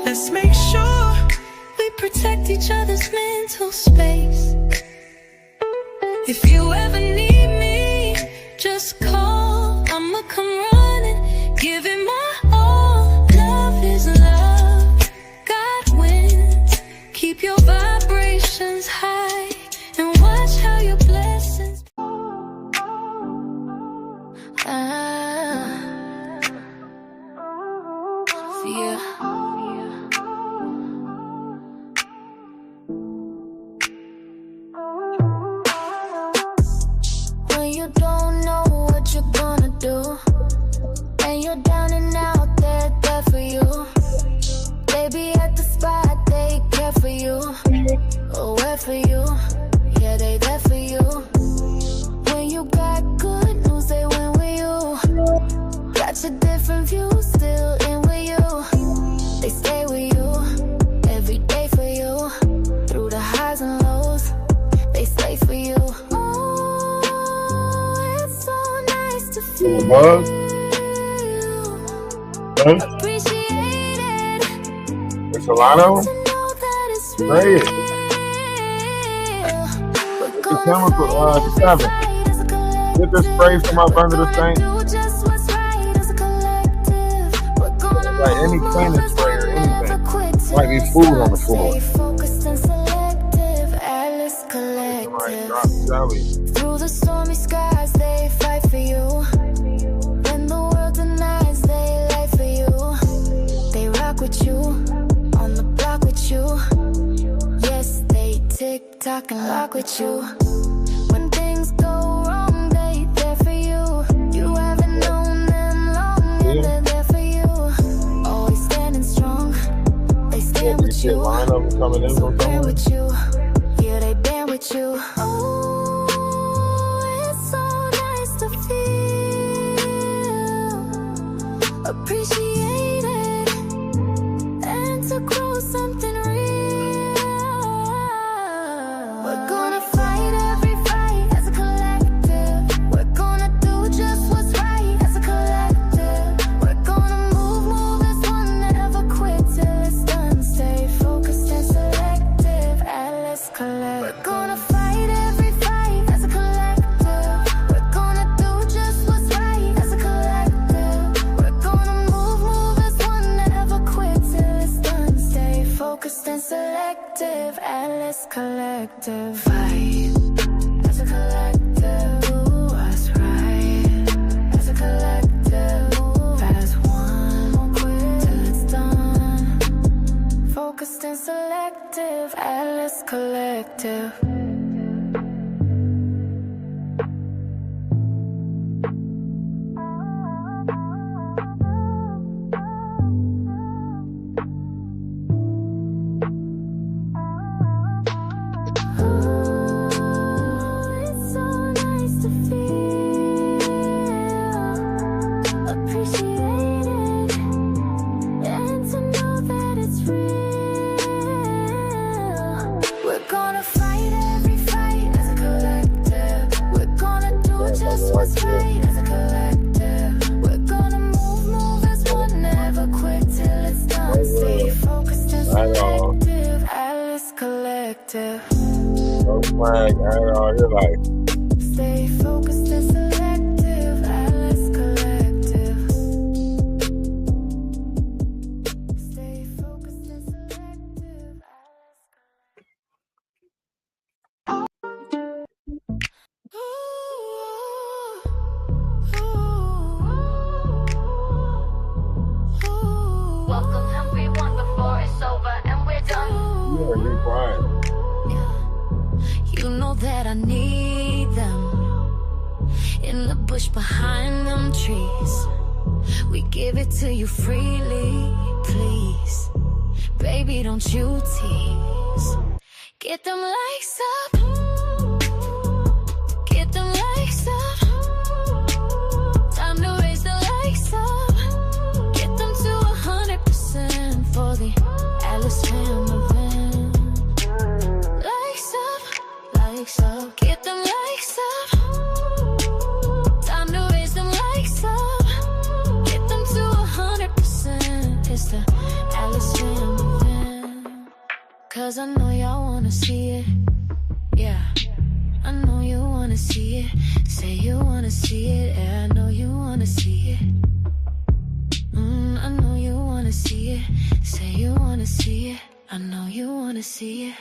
Let's make sure we protect each other's mental space. If you ever need me, just call. I'ma come running, give it my all. Love is love, God wins. Keep your vibrations high and watch how your blessings. Yeah. When you don't know what you're gonna do, and you're down and out, they're there for you. They be at the spot, they care for you. Oh, wait for you, yeah, they there for you. When you got good news, they win with you. Got your different views, still in with you. They stay with you, every day for you. Through the highs and lows, they stay for you. Buzz? Huh? It's a lot of them? Spray it. The chemical, 7. Get the spray from up under the sink. Like any cleaning spray or anything. Might be food on the floor. Somebody dropped jelly. Through the stormy skies, they fight for you. When the world denies, they lie for you. They rock with you, on the block with you. Yes, they tick tock and lock with you. When things go wrong, they there for you. You haven't known them long, and they're there for you. Always standing strong, they stand with you. Line up coming in from somewhere. With you, yeah, they band with you. Appreciated and to grow something real. We're gonna fight every fight as a collective. We're gonna do just what's right as a collective. We're gonna move as one, never quit till it's done. Stay focused and selective, Atlas Collective. We're gonna fight every fight as a collective. We're gonna do just what's right as a collective. We're gonna move as one, never quit till it's done. Stay focused and selective, Atlas Collective. Fight as a collective, do what's right as a collective. As one, won't quit till it's done. Focused and selective, Atlas Collective. No flag at all. You're like, stay focused and selective, Atlas Collective. Stay focused and selective, Welcome everyone before it's over and we're done. you are quiet. You know that I need them in the bush behind them trees. We give it to you freely, please. Baby, don't you tease. Get them lights up. Get them lights up. Time to raise the lights up. Get them to 100% for the Alice family. 'Cause I know y'all wanna see it. Yeah, I know you wanna see it. Say you wanna see it. Yeah, I know you wanna see it. I know you wanna see it. Say you wanna see it. I know you wanna see it.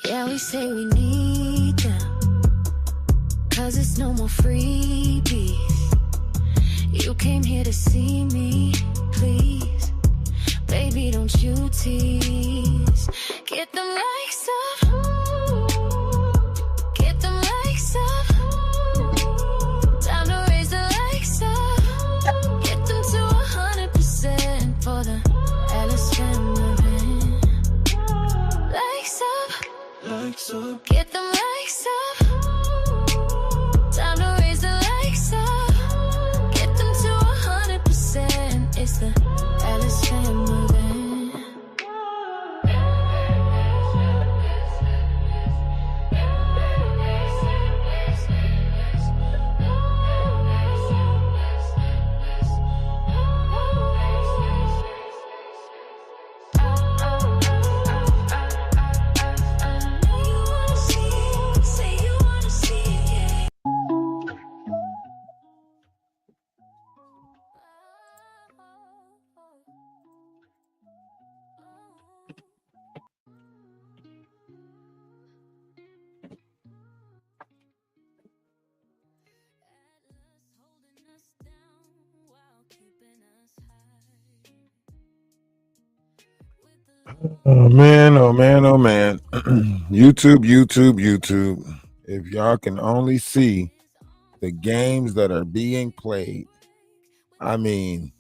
Yeah, we say we need them, 'cause it's no more freebies. You came here to see me, please. Baby, don't you tease. Get them likes up. Get them likes up. Time to raise the likes up. Get them to 100% for the Alice family. Likes up. Likes up. Get them likes up. Time to raise the likes up. Get them to 100%. It's the Alice family. Oh man, oh man, oh man. YouTube. If y'all can only see the games that are being played. I mean,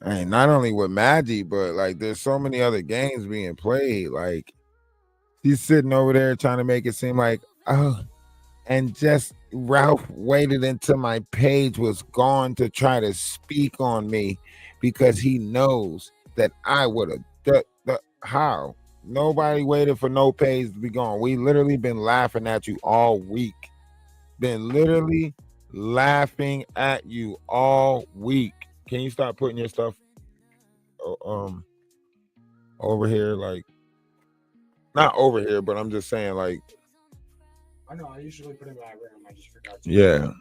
and not only with Maggie, but like there's so many other games being played. Like he's sitting over there trying to make it seem like, oh, and just Ralph waited until my page was gone to try to speak on me because he knows that I would have. How? Nobody waited for no page to be gone. We literally been laughing at you all week. Been literally laughing at you all week. Can you stop putting your stuff over here? Like, not over here, but I'm just saying, like, I know. I usually put it in my room. I just forgot to. yeah.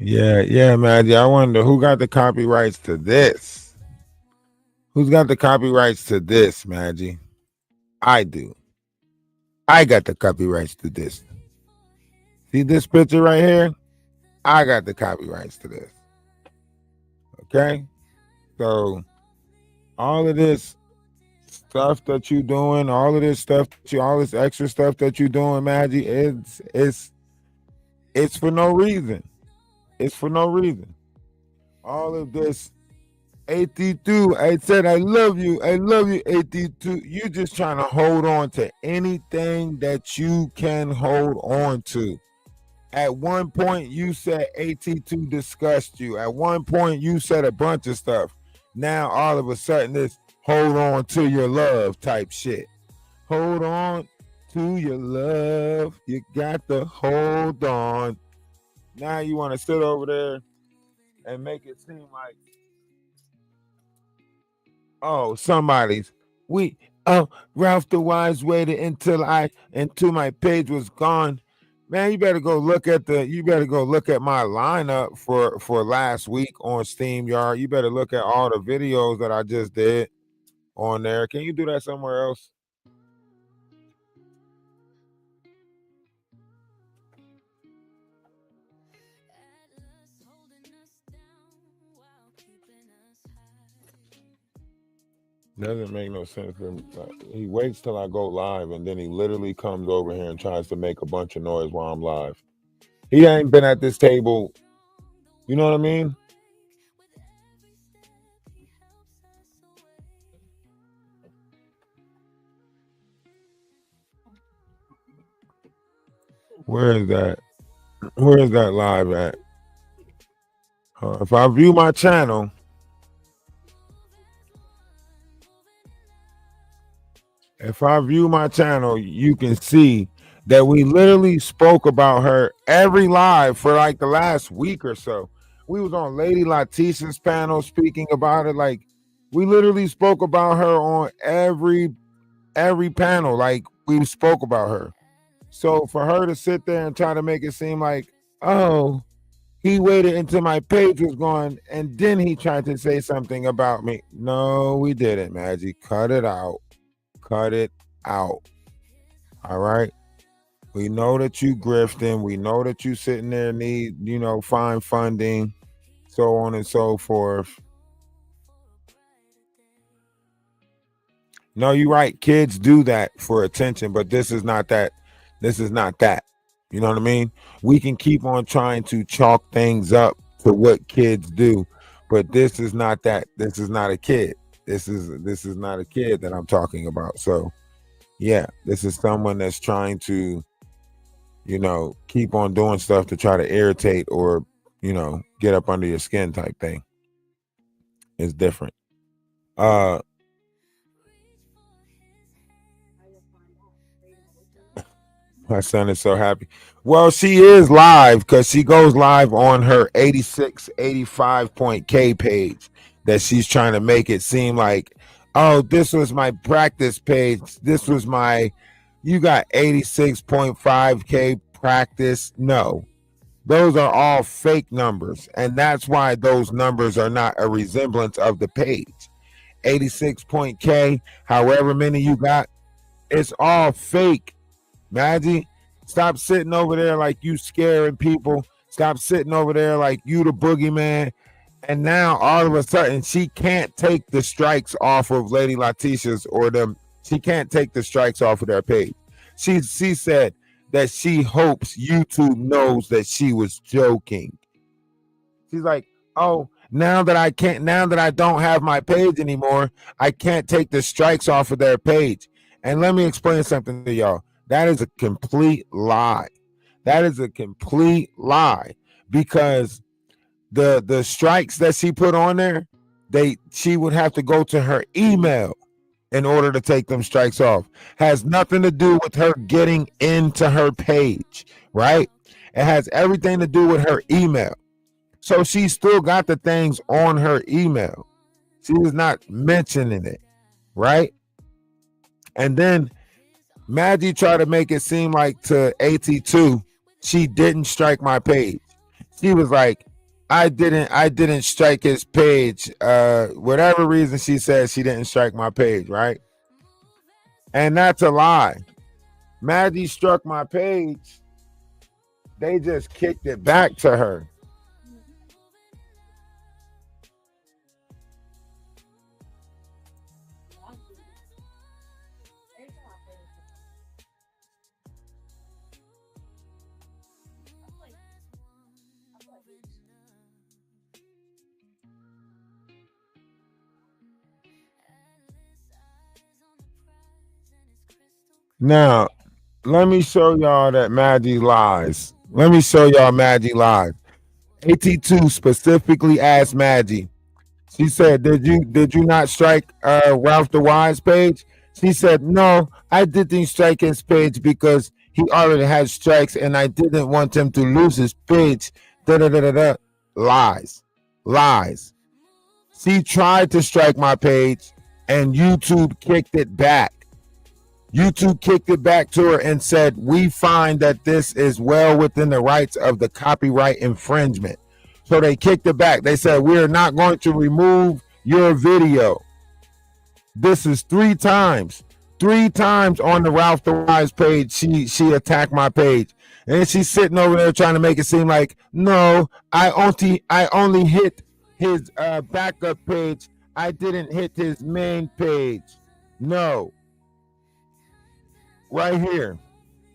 Yeah, Maggie. I wonder who got the copyrights to this. Who's got the copyrights to this, Maggie? I do. I got the copyrights to this. See this picture right here? I got the copyrights to this. Okay? So all of this stuff that you doing, all of this stuff, all this extra stuff that you doing, Maggie, it's for no reason. It's for no reason. All of this 82, I said I love you, 82. You just trying to hold on to anything that you can hold on to. At one point you said 82 disgust you. At one point you said a bunch of stuff. Now all of a sudden it's hold on to your love type shit. Hold on to your love. You got to hold on. Now you want to sit over there and make it seem like, oh, Ralph the Wise waited until my page was gone. Man, you better go look at my lineup for last week on StreamYard. You better look at all the videos that I just did on there. Can you do that somewhere else? Doesn't make no sense. He waits till I go live and then he literally comes over here and tries to make a bunch of noise while I'm live. He ain't been at this table. You know what I mean? Where is that? Where is that live at? If I view my channel, you can see that we literally spoke about her every live for like the last week or so. We was on Lady Latisha's panel speaking about it. Like we literally spoke about her on every panel. Like we spoke about her. So for her to sit there and try to make it seem like, oh, he waited until my page was gone and then he tried to say something about me. No, we didn't, Maggie. Cut it out. Cut it out. All right. We know that you grifting. We know that you sitting there need, find funding, so on and so forth. No, you're right. Kids do that for attention, but this is not that. This is not that. You know what I mean? We can keep on trying to chalk things up to what kids do, but this is not that. This is not a kid. This is not a kid that I'm talking about. So, yeah, this is someone that's trying to, keep on doing stuff to try to irritate or, get up under your skin type thing. It's different. My son is so happy. Well, she is live because she goes live on her 86, 85.k page that she's trying to make it seem like, oh, this was my practice page. This was you got 86.5k practice. No, those are all fake numbers. And that's why those numbers are not a resemblance of the page. 86.k, however many you got, it's all fake. Maggie, stop sitting over there like you scaring people. Stop sitting over there like you the boogeyman. And now all of a sudden she can't take the strikes off of Lady Latisha's or them. She can't take the strikes off of their page. She said that she hopes YouTube knows that she was joking. She's like, oh, now that I don't have my page anymore, I can't take the strikes off of their page. And let me explain something to y'all. That is a complete lie. That is a complete lie because the strikes that she put on there, she would have to go to her email in order to take them strikes off. Has nothing to do with her getting into her page, right? It has everything to do with her email. So she still got the things on her email. She was not mentioning it, right? And then Maggie tried to make it seem like to AT2, she didn't strike my page. She was like, I didn't strike his page. Whatever reason she said she didn't strike my page, right? And that's a lie. Maggie struck my page. They just kicked it back to her. Now, let me show y'all that Maggie lies. Let me show y'all Maggie lies. AT2 specifically asked Maggie. She said, did you not strike Ralph the Wise page? She said, no, I didn't strike his page because he already had strikes and I didn't want him to lose his page. Lies. Lies. She tried to strike my page and YouTube kicked it back. YouTube kicked it back to her and said, we find that this is well within the rights of the copyright infringement. So they kicked it back. They said, we're not going to remove your video. This is 3 times. 3 times on the Ralph the Wise page, she attacked my page. And she's sitting over there trying to make it seem like, no, I only hit his backup page. I didn't hit his main page. No. Right here,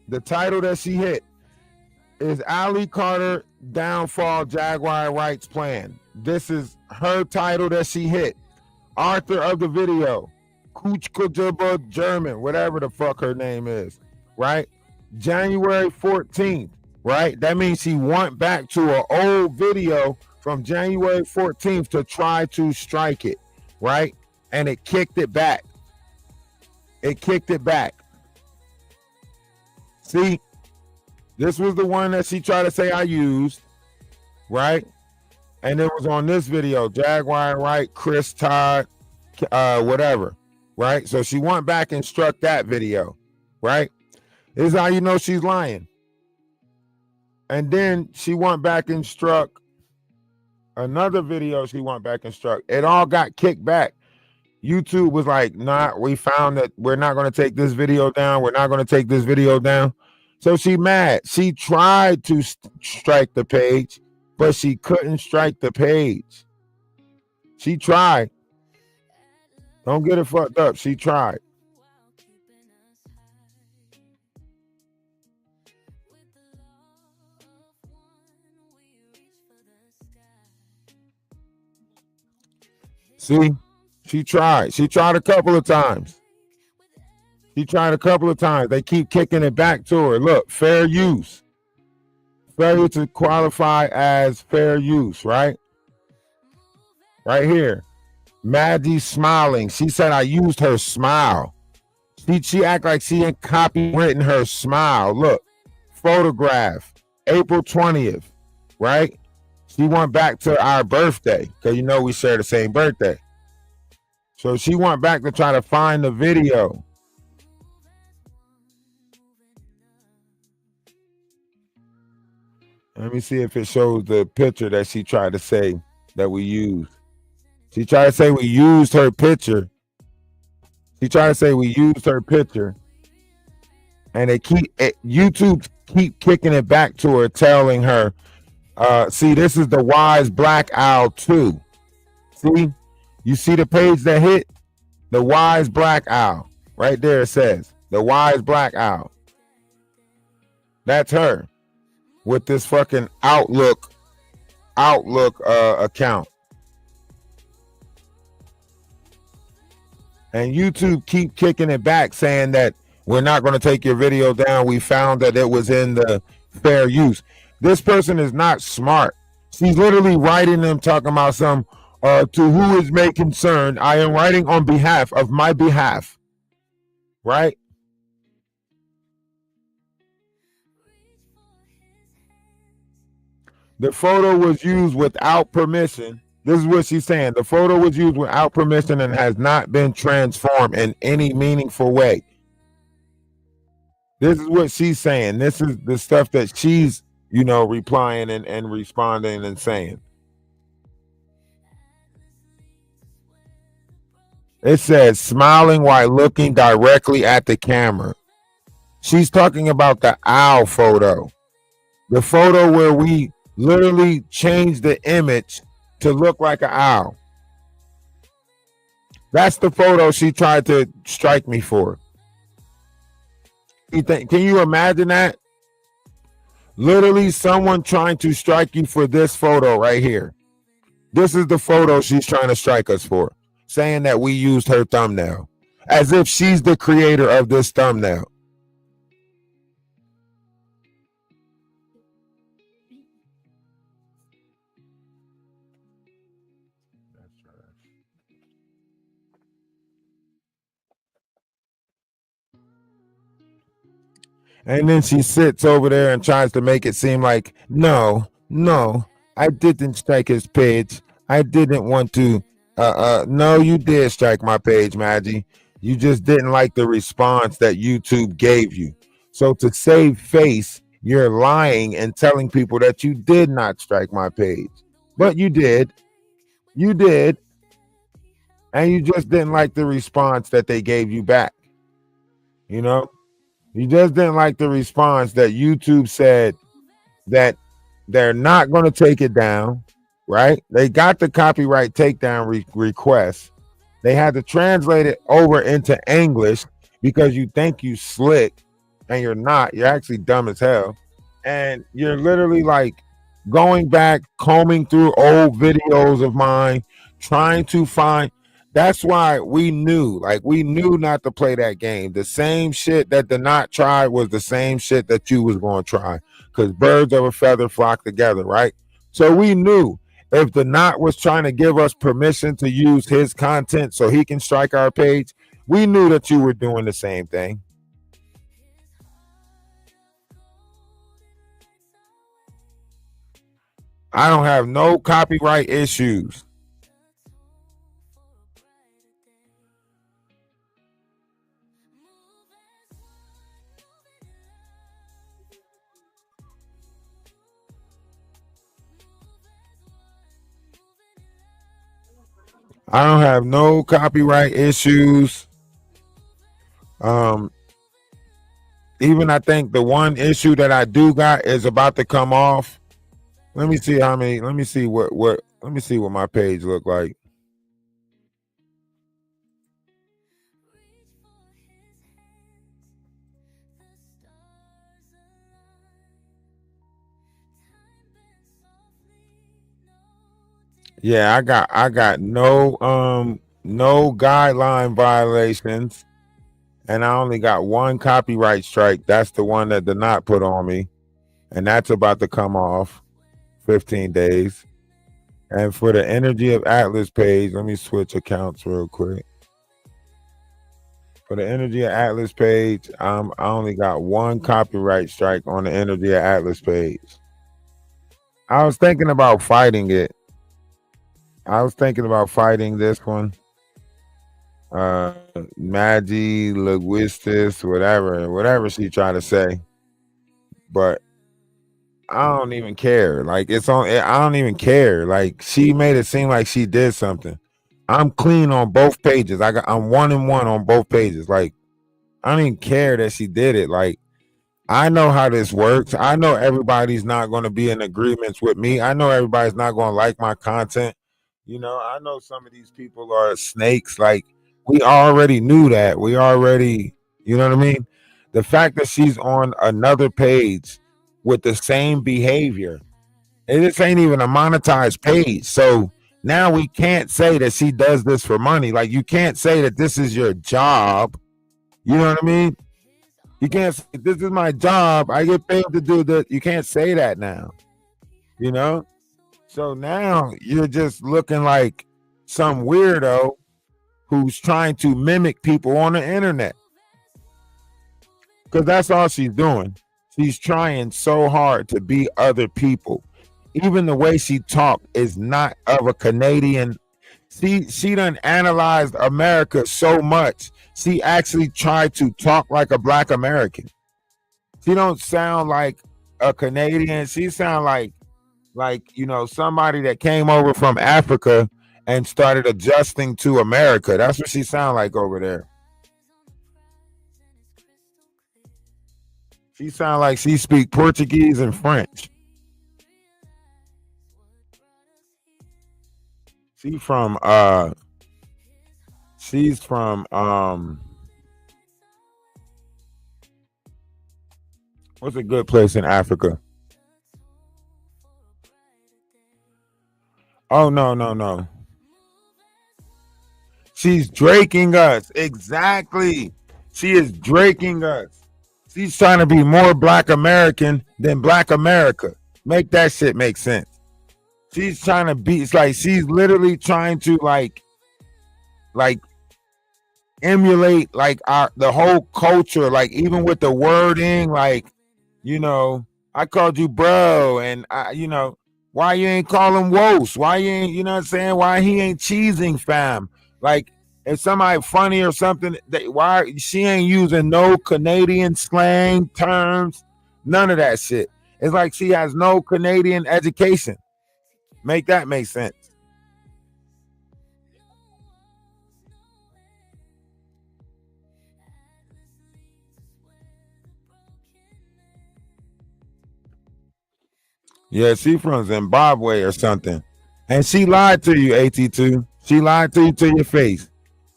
the title that she hit, is Ali Carter downfall Jaguar rights plan. This is her title that she hit. Author of the video, Kuchkujaba German, whatever the fuck her name is, right? January 14th, right? That means she went back to an old video from January 14th to try to strike it, right? And it kicked it back. It kicked it back. See, this was the one that she tried to say I used, right? And it was on this video, Jaguar, right? Chris Todd, whatever, right? So she went back and struck that video, right? This is how you know she's lying. And then she went back and struck another video. She went back and struck. It all got kicked back. YouTube was like, nah, we found that we're not going to take this video down. We're not going to take this video down. So she mad. She tried to strike the page, but she couldn't strike the page. She tried. Don't get it fucked up. She tried. See, she tried. She tried a couple of times. She tried a couple of times. They keep kicking it back to her. Look, fair use. Failure to qualify as fair use, right? Right here. Maddie smiling. She said I used her smile. She act like she ain't copywritten her smile. Look, photograph, April 20th, right? She went back to our birthday because you know we share the same birthday. So she went back to try to find the video. Let me see if it shows the picture that she tried to say that we used. She tried to say we used her picture. She tried to say we used her picture. And YouTube keep kicking it back to her, telling her, see, this is the Wise Black Owl 2. See? You see the page that hit? The Wise Black Owl. Right there it says, the Wise Black Owl. That's her. With this fucking Outlook account. And YouTube keep kicking it back, saying that we're not going to take your video down. We found that it was in the fair use. This person is not smart. She's literally writing them, talking about some, to who is may concern, I am writing on behalf of my behalf. Right? The photo was used without permission. This is what she's saying. The photo was used without permission and has not been transformed in any meaningful way. This is what she's saying. This is the stuff that she's, replying and responding and saying. It says, smiling while looking directly at the camera. She's talking about the owl photo. The photo where we literally changed the image to look like an owl. That's the photo she tried to strike me for. Can you imagine that? Literally someone trying to strike you for this photo right here. This is the photo she's trying to strike us for, saying that we used her thumbnail, as if she's the creator of this thumbnail. And then she sits over there and tries to make it seem like, no, I didn't strike his page. I didn't want to. No, you did strike my page, Maggie. You just didn't like the response that YouTube gave you. So to save face, you're lying and telling people that you did not strike my page. But you did. You did. And you just didn't like the response that they gave you back. You just didn't like the response that YouTube said that they're not going to take it down, right? They got the copyright takedown request. They had to translate it over into English because you think you slick and you're not. You're actually dumb as hell. and you're literally like going back, combing through old videos of mine, trying to find. That's why we knew not to play that game. The same shit that the Knot tried was the same shit that you was going to try, because birds of a feather flock together, right? So we knew if the Knot was trying to give us permission to use his content so he can strike our page, we knew that you were doing the same thing. I don't have no copyright issues. I don't have no copyright issues. Even I think the one issue that I do got is about to come off. Let me see how many. Let me see what. Let me see what my page look like. Yeah, I got no guideline violations, and I only got one copyright strike. That's the one that the Knot put on me, and that's about to come off 15 days. And for the Energy of Atlas page, let me switch accounts real quick. For the Energy of Atlas page, I only got one copyright strike on the Energy of Atlas page. I was thinking about fighting it. I was thinking about fighting this one. Magi, linguistis, whatever she tried to say. But I don't even care. Like, it's on. I don't even care. Like, she made it seem like she did something. I'm clean on both pages. I'm 1-1 on both pages. Like, I don't even care that she did it. Like, I know how this works. I know everybody's not going to be in agreements with me. I know everybody's not going to like my content. You know, I know some of these people are snakes. Like, we already knew that. We already, you know what I mean? The fact that she's on another page with the same behavior, and this ain't even a monetized page. So now we can't say that she does this for money. Like, you can't say that this is your job. You know what I mean? You can't say, this is my job. I get paid to do this. You can't say that now. You know? So now you're just looking like some weirdo who's trying to mimic people on the internet. Because that's all she's doing. She's trying so hard to be other people. Even the way she talked is not of a Canadian. She done analyzed America so much. She actually tried to talk like a Black American. She don't sound like a Canadian. She sound like you know, somebody that came over from Africa and started adjusting to America. That's what she sound like over there. She sound like she speak Portuguese and French. She's from what's a good place in Africa? Oh, no. She's draking us. Exactly. She is draking us. She's trying to be more Black American than Black America. Make that shit make sense. She's trying to be, it's like she's literally trying to like emulate like the whole culture, like even with the wording, like, you know, I called you bro, and you know, why you ain't call him Wos? Why you ain't, you know what I'm saying? Why he ain't cheesing fam? Like, if somebody funny or something, why she ain't using no Canadian slang terms, none of that shit. It's like she has no Canadian education. Make that make sense. Yeah, she from Zimbabwe or something. And she lied to you, AT2. She lied to you to your face.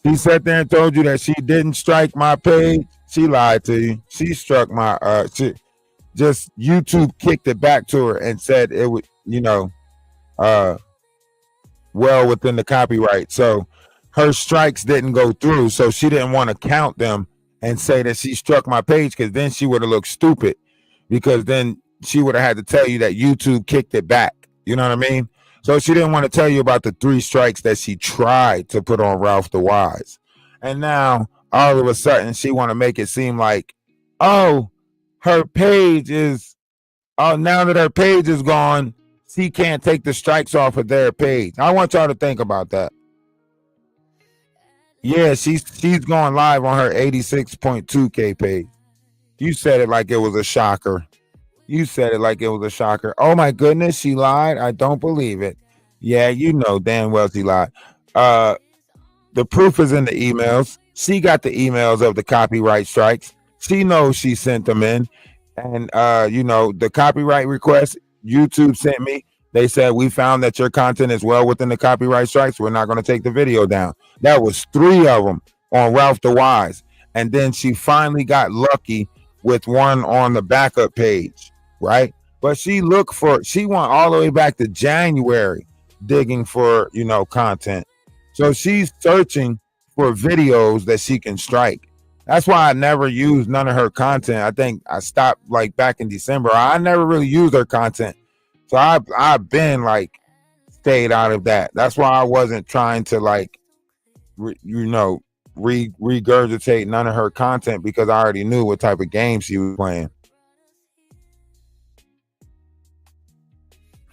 She sat there and told you that she didn't strike my page. She lied to you. She struck my just YouTube kicked it back to her and said it would, well within the copyright. So her strikes didn't go through. So she didn't want to count them and say that she struck my page, because then she would have looked stupid, because then she would have had to tell you that YouTube kicked it back. You know what I mean? So she didn't want to tell you about the 3 strikes that she tried to put on Ralph the Wise. And now all of a sudden she want to make it seem like, oh, her page is, oh, now that her page is gone, she can't take the strikes off of their page. I want y'all to think about that. Yeah, she's going live on her 86.2K page. You said it like it was a shocker. You said it like it was a shocker. Oh my goodness, she lied. I don't believe it. Yeah, you know damn well she lied. The proof is in the emails. She got the emails of the copyright strikes. She knows she sent them in. And the copyright request YouTube sent me, they said, we found that your content is well within the copyright strikes. We're not going to take the video down. That was 3 of them on Ralph the Wise. And then she finally got lucky with one on the backup page, right? But she went all the way back to January digging for, content. So she's searching for videos that she can strike. That's why I never used none of her content. I think I stopped like back in December. I never really used her content. So I've been like stayed out of that. That's why I wasn't trying to like, regurgitate none of her content, because I already knew what type of game she was playing.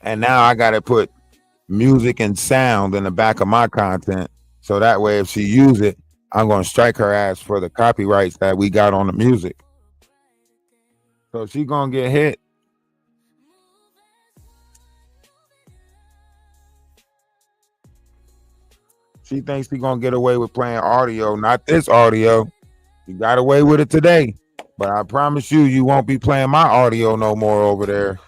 And now I got to put music and sound in the back of my content, so that way if she use it, I'm going to strike her ass for the copyrights that we got on the music. So she going to get hit. She thinks she's going to get away with playing audio. Not this audio. You got away with it today. But I promise you won't be playing my audio no more over there.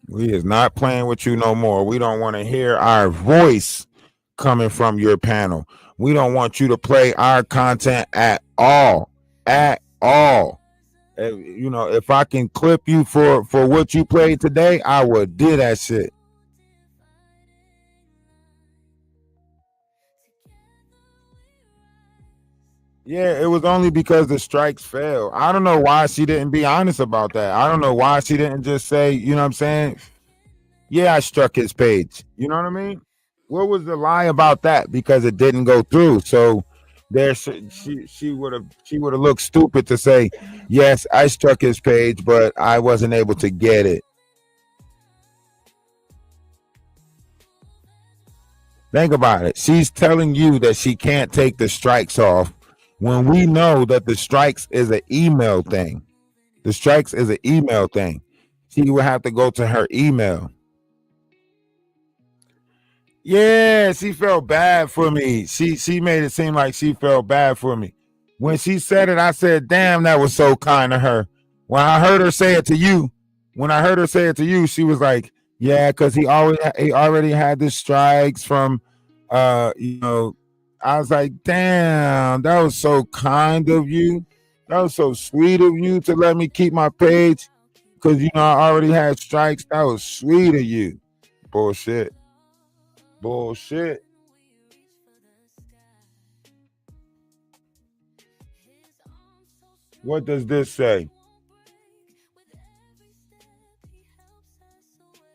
We is not playing with you no more. We don't want to hear our voice coming from your panel. We don't want you to play our content at all. At all. If I can clip you for what you played today, I would do that shit. Yeah, it was only because the strikes failed. I don't know why she didn't be honest about that. I don't know why she didn't just say, you know what I'm saying? Yeah, I struck his page. You know what I mean? What was the lie about that? Because it didn't go through. So there she would have looked stupid to say, yes, I struck his page, but I wasn't able to get it. Think about it. She's telling you that she can't take the strikes off when we know that the strikes is an email thing. The strikes is an email thing. She would have to go to her email. Yeah, she felt bad for me. She made it seem like she felt bad for me. When she said it, I said, damn, that was so kind of her. When I heard her say it to you, she was like, yeah, because he already had the strikes from I was like, damn, that was so kind of you. That was so sweet of you to let me keep my page, because I already had strikes. That was sweet of you. Bullshit. What does this say?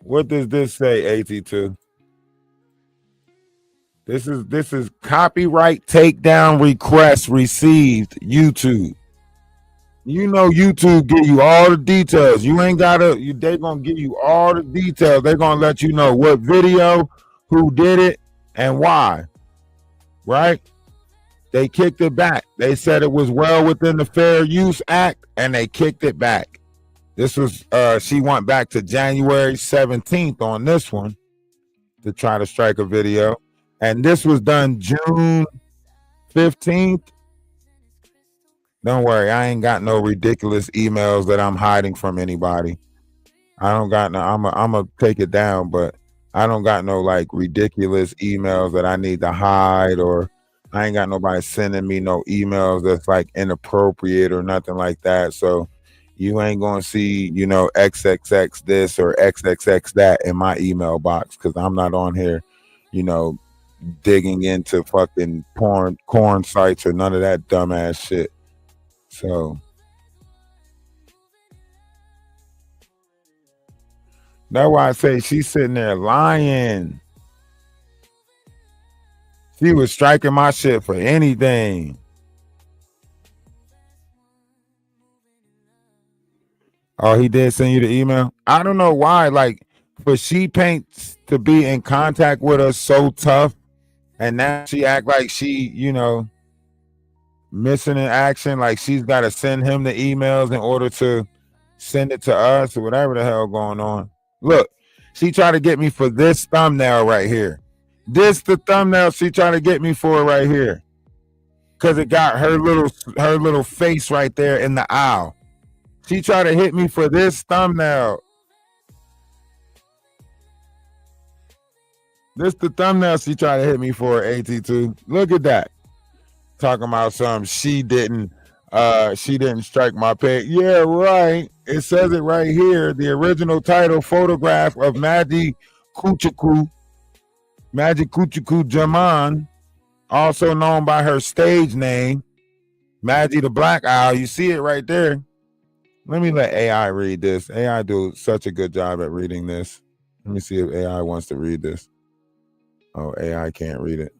What does this say, AT2? This is copyright takedown request received, YouTube. YouTube give you all the details. You ain't gotta, they gonna give you all the details. They're gonna let you know what video, who did it, and why. Right? They kicked it back. They said it was well within the Fair Use Act, and they kicked it back. This was she went back to January 17th on this one to try to strike a video. And this was done June 15th. Don't worry, I ain't got no ridiculous emails that I'm hiding from anybody. I don't got no, I'm gonna take it down, but I don't got no like ridiculous emails that I need to hide or I ain't got nobody sending me no emails that's like inappropriate or nothing like that. So you ain't gonna see, XXX this or XXX that in my email box because I'm not on here, you know, digging into fucking corn sites or none of that dumbass shit. So that's why I say she's sitting there lying. She was striking my shit for anything. Oh, he did send you the email? I don't know why. Like, for She Paints to be in contact with us so tough, and now she act like she, missing in action, like she's got to send him the emails in order to send it to us or whatever the hell going on. Look, she tried to get me for this thumbnail right here. This the thumbnail she trying to get me for right here. Cause it got her little face right there in the aisle. She tried to hit me for this thumbnail. This the thumbnail she tried to hit me for, AT2. Look at that. Talking about some she didn't strike my page. Yeah, right. It says it right here. The original title photograph of Magic Kuchuku Jaman, also known by her stage name, Maggie the Black Owl. You see it right there. Let me let AI read this. AI do such a good job at reading this. Let me see if AI wants to read this. Oh, AI can't read it.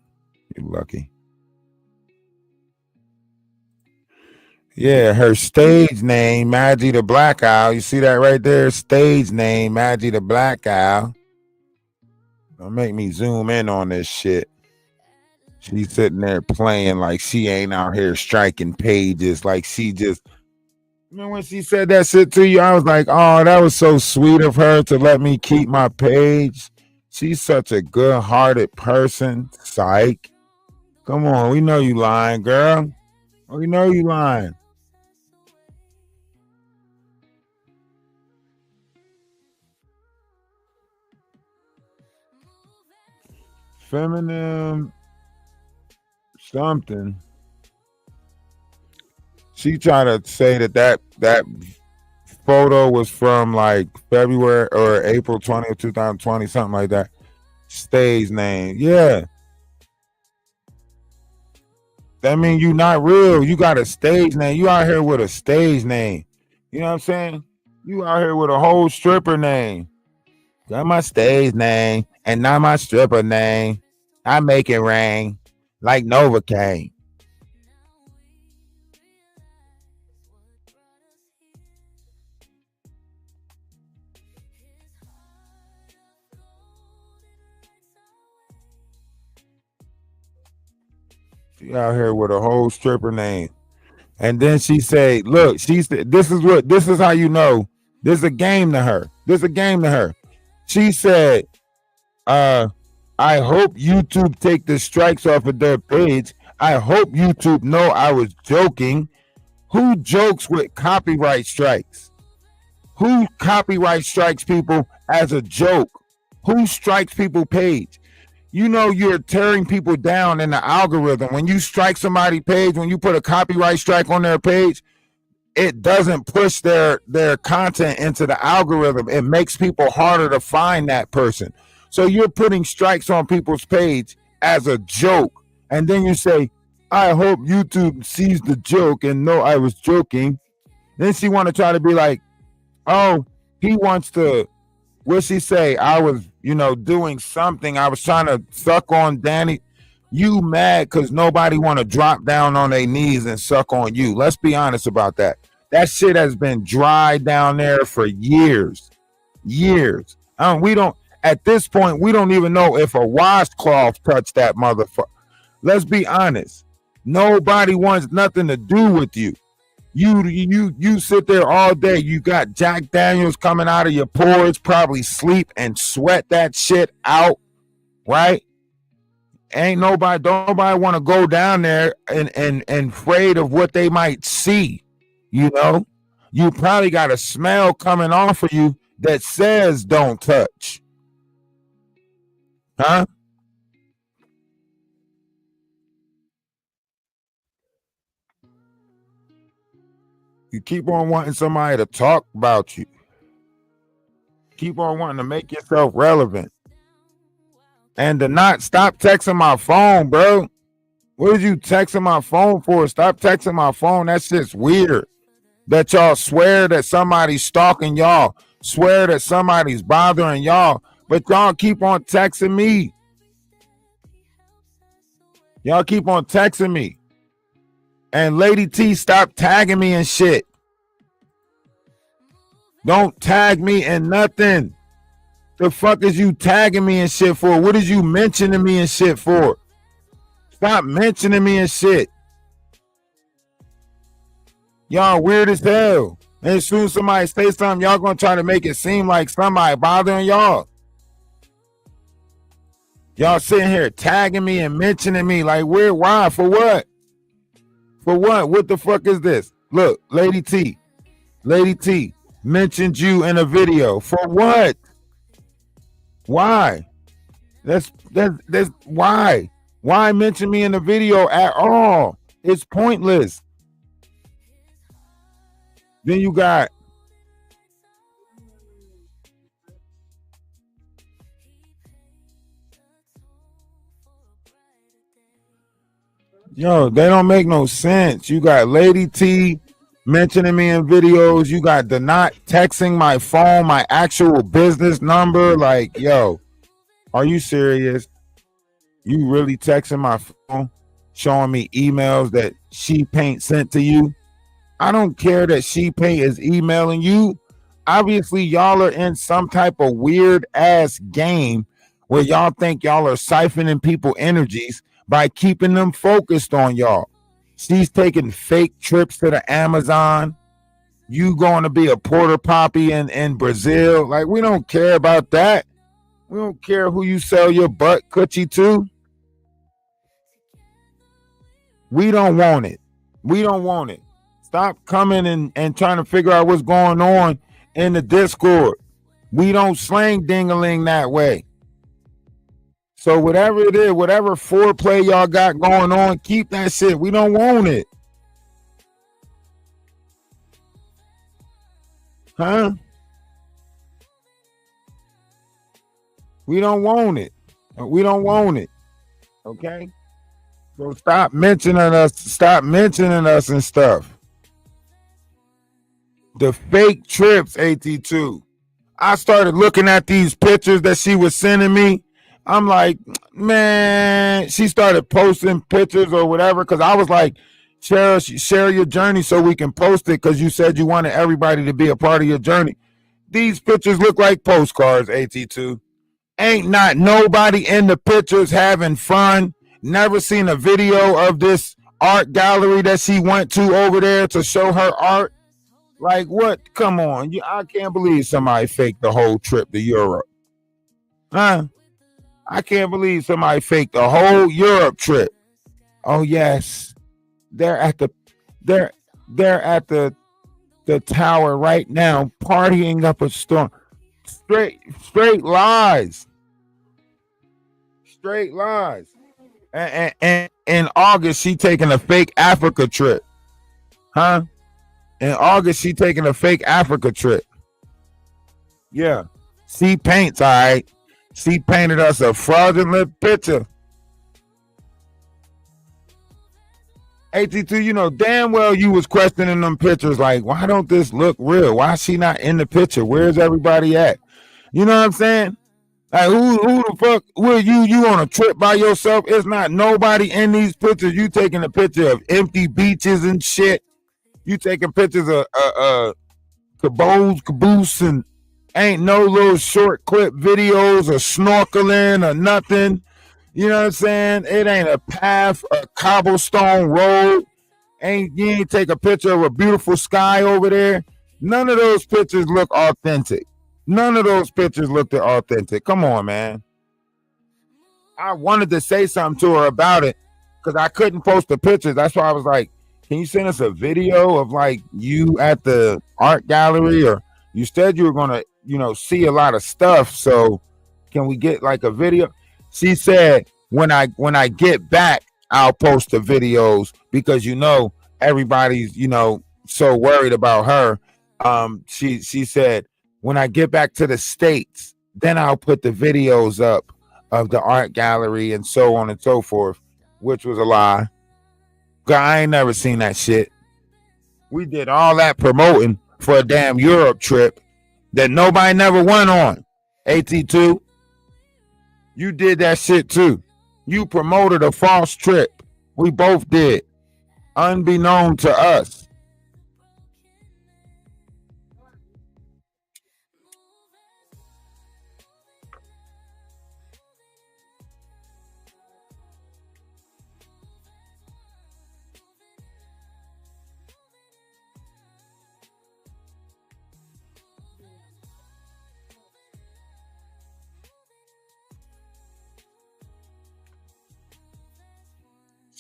You're lucky. Yeah, her stage name, Maggie the Black Owl. You see that right there? Stage name, Maggie the Black Owl. Don't make me zoom in on this shit. She's sitting there playing like she ain't out here striking pages. Like she just... Remember when she said that shit to you? I was like, oh, that was so sweet of her to let me keep my page. She's such a good-hearted person. Psych. Come on, we know you lying, girl. We know you lying. Feminine something. She tried to say that photo was from like February or April 20th, 2020, something like that. Stage name. Yeah. That means you not real. You got a stage name. You out here with a stage name. You know what I'm saying? You out here with a whole stripper name. Got my stage name and not my stripper name. I make it rain like Novocaine. She out here with a whole stripper name. And then she said, look, this is how you know this is a game to her. This is a game to her. She said, I hope YouTube take the strikes off of their page. I hope YouTube know I was joking. Who jokes with copyright strikes? Who copyright strikes people as a joke? Who strikes people page? You know you're tearing people down in the algorithm. When you strike somebody's page, when you put a copyright strike on their page, it doesn't push their content into the algorithm. It makes people harder to find that person. So you're putting strikes on people's page as a joke. And then you say, I hope YouTube sees the joke and know I was joking. Then she want to try to be like, oh, he wants to, what she say? I was, doing something. I was trying to suck on Danny. You mad because nobody want to drop down on their knees and suck on you. Let's be honest about that. That shit has been dry down there for years. Years. At this point, we don't even know if a washcloth touched that motherfucker. Let's be honest. Nobody wants nothing to do with you. You sit there all day. You got Jack Daniels coming out of your pores, probably sleep and sweat that shit out, right? Don't nobody want to go down there and afraid of what they might see. You probably got a smell coming off of you that says don't touch. Huh? You keep on wanting somebody to talk about you. Keep on wanting to make yourself relevant. And to not stop texting my phone, bro. What did you texting my phone for? Stop texting my phone. That shit's weird. That y'all swear that somebody's stalking y'all. Swear that somebody's bothering y'all. But y'all keep on texting me. Y'all keep on texting me. And Lady T, stop tagging me and shit. Don't tag me in nothing. The fuck is you tagging me and shit for? What is you mentioning me and shit for? Stop mentioning me and shit. Y'all weird as hell. And as soon as somebody say something, y'all gonna try to make it seem like somebody bothering y'all. Y'all sitting here tagging me and mentioning me like weird. Why? For what? For what? What the fuck is this? Look, Lady T mentioned you in a video. For what? Why? That's why. Why mention me in the video at all? It's pointless. Then you got yo, they don't make no sense. You got Lady T mentioning me in videos. You got Donat texting my phone, my actual business number. Like, yo, are you serious? You really texting my phone, showing me emails that She Paint sent to you? I don't care that She Paint is emailing you. Obviously, y'all are in some type of weird ass game where y'all think y'all are siphoning people energies by keeping them focused on y'all. She's taking fake trips to the Amazon. You going to be a porter poppy in Brazil. Like, we don't care about that. We don't care who you sell your butt coochie to. We don't want it. We don't want it. Stop coming and trying to figure out what's going on in the Discord. We don't slang ding-a-ling that way. So whatever it is, whatever foreplay y'all got going on, keep that shit. We don't want it. Huh? We don't want it. We don't want it. Okay? So stop mentioning us. Stop mentioning us and stuff. The fake trips, AT2. I started looking at these pictures that she was sending me. I'm like, man, she started posting pictures or whatever because I was like, share your journey so we can post it because you said you wanted everybody to be a part of your journey. These pictures look like postcards, AT2. Ain't not nobody in the pictures having fun. Never seen a video of this art gallery that she went to over there to show her art. Like what? Come on. I can't believe somebody faked the whole trip to Europe. Huh? I can't believe somebody faked the whole Europe trip. Oh yes. They're at the tower right now partying up a storm. Straight lies. Straight lies. And in August, she taking a fake Africa trip. Huh? In August, she taking a fake Africa trip. Yeah. She paints, all right. She painted us a fraudulent picture. AT2, you know damn well you was questioning them pictures like, why don't this look real? Why is she not in the picture? Where's everybody at? You know what I'm saying? Like, who the fuck will you on a trip by yourself? It's not nobody in these pictures. You taking a picture of empty beaches and shit. You taking pictures of caboose and ain't no little short clip videos or snorkeling or nothing. You know what I'm saying? It ain't a path, a cobblestone road. You ain't take a picture of a beautiful sky over there. None of those pictures look authentic. None of those pictures looked authentic. Come on, man. I wanted to say something to her about it because I couldn't post the pictures. That's why I was like, can you send us a video of like you at the art gallery? Or you said you were going to, see a lot of stuff. So can we get like a video? She said, when I get back, I'll post the videos because, everybody's, so worried about her. She said, when I get back to the States, then I'll put the videos up of the art gallery and so on and so forth, which was a lie. I ain't never seen that shit. We did all that promoting for a damn Europe trip that nobody never went on. AT2, you did that shit too. You promoted a false trip. We both did, unbeknown to us.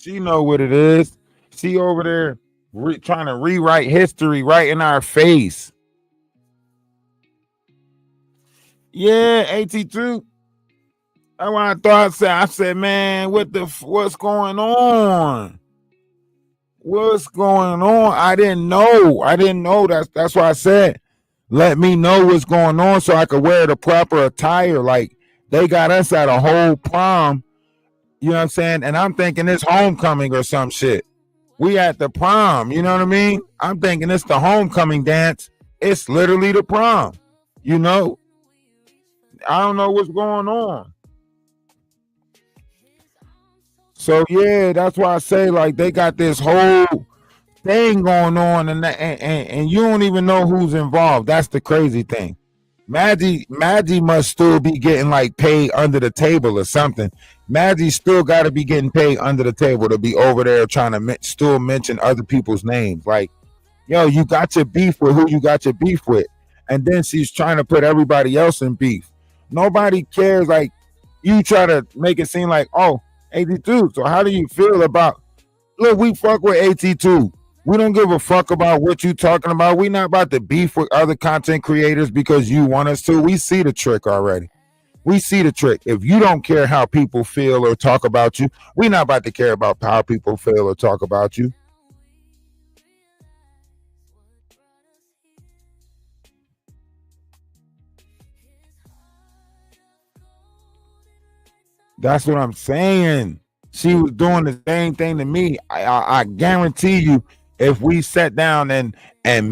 She know what it is. She over there trying to rewrite history right in our face. Yeah, AT2. That's what I thought. I said, man, what's going on? What's going on? I didn't know. That's why I said, let me know what's going on so I could wear the proper attire. Like, they got us at a whole prom. You know what I'm saying? And I'm thinking it's homecoming or some shit. We at the prom, you know what I mean? I'm thinking it's the homecoming dance. It's literally the prom, you know? I don't know what's going on. So yeah, that's why I say, like, they got this whole thing going on and you don't even know who's involved. That's the crazy thing. Maggie must still be getting like paid under the table or something. Maggie still got to be getting paid under the table to be over there trying to still mention other people's names. Like, yo, you got your beef with who you got your beef with. And then she's trying to put everybody else in beef. Nobody cares. Like, you try to make it seem like, oh, AT2. So how do you feel about, look, we fuck with AT2. We don't give a fuck about what you talking about. We not about to beef with other content creators because you want us to. We see the trick already. We see the trick. If you don't care how people feel or talk about you, we not about to care about how people feel or talk about you. That's what I'm saying. She was doing the same thing to me. I guarantee you, if we sat down and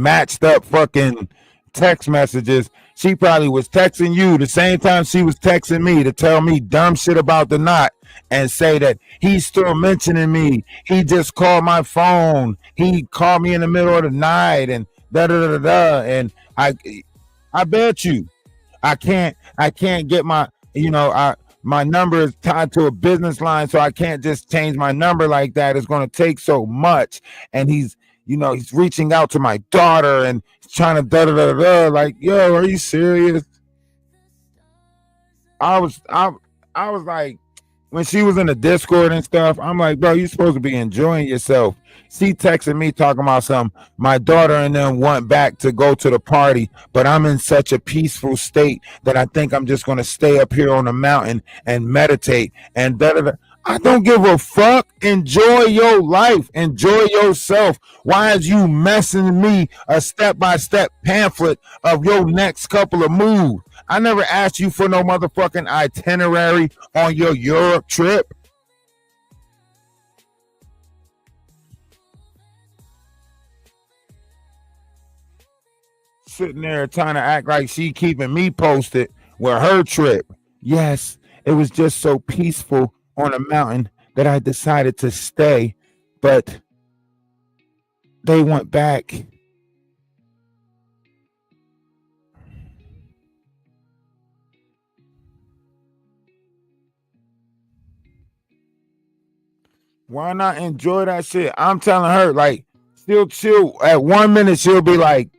matched up fucking text messages, she probably was texting you the same time she was texting me to tell me dumb shit about the knot and say that he's still mentioning me. He just called my phone. He called me in the middle of the night and da da da da. And I bet you, I can't get my, my number is tied to a business line, so I can't just change my number like that. It's going to take so much. And he's reaching out to my daughter and trying to da da da da. Like, yo, are you serious? I was like, when she was in the Discord and stuff, I'm like, bro, you supposed to be enjoying yourself. She texted me talking about something. My daughter and them went back to go to the party, but I'm in such a peaceful state that I think I'm just going to stay up here on the mountain and meditate and da da da. I don't give a fuck. Enjoy your life. Enjoy yourself. Why is you messing me a step-by-step pamphlet of your next couple of moves? I never asked you for no motherfucking itinerary on your Europe trip. Sitting there trying to act like she keeping me posted with her trip. Yes, it was just so peaceful on a mountain that I decided to stay, but they went back. Why not enjoy that shit? I'm telling her, like, she'll at 1 minute she'll be like,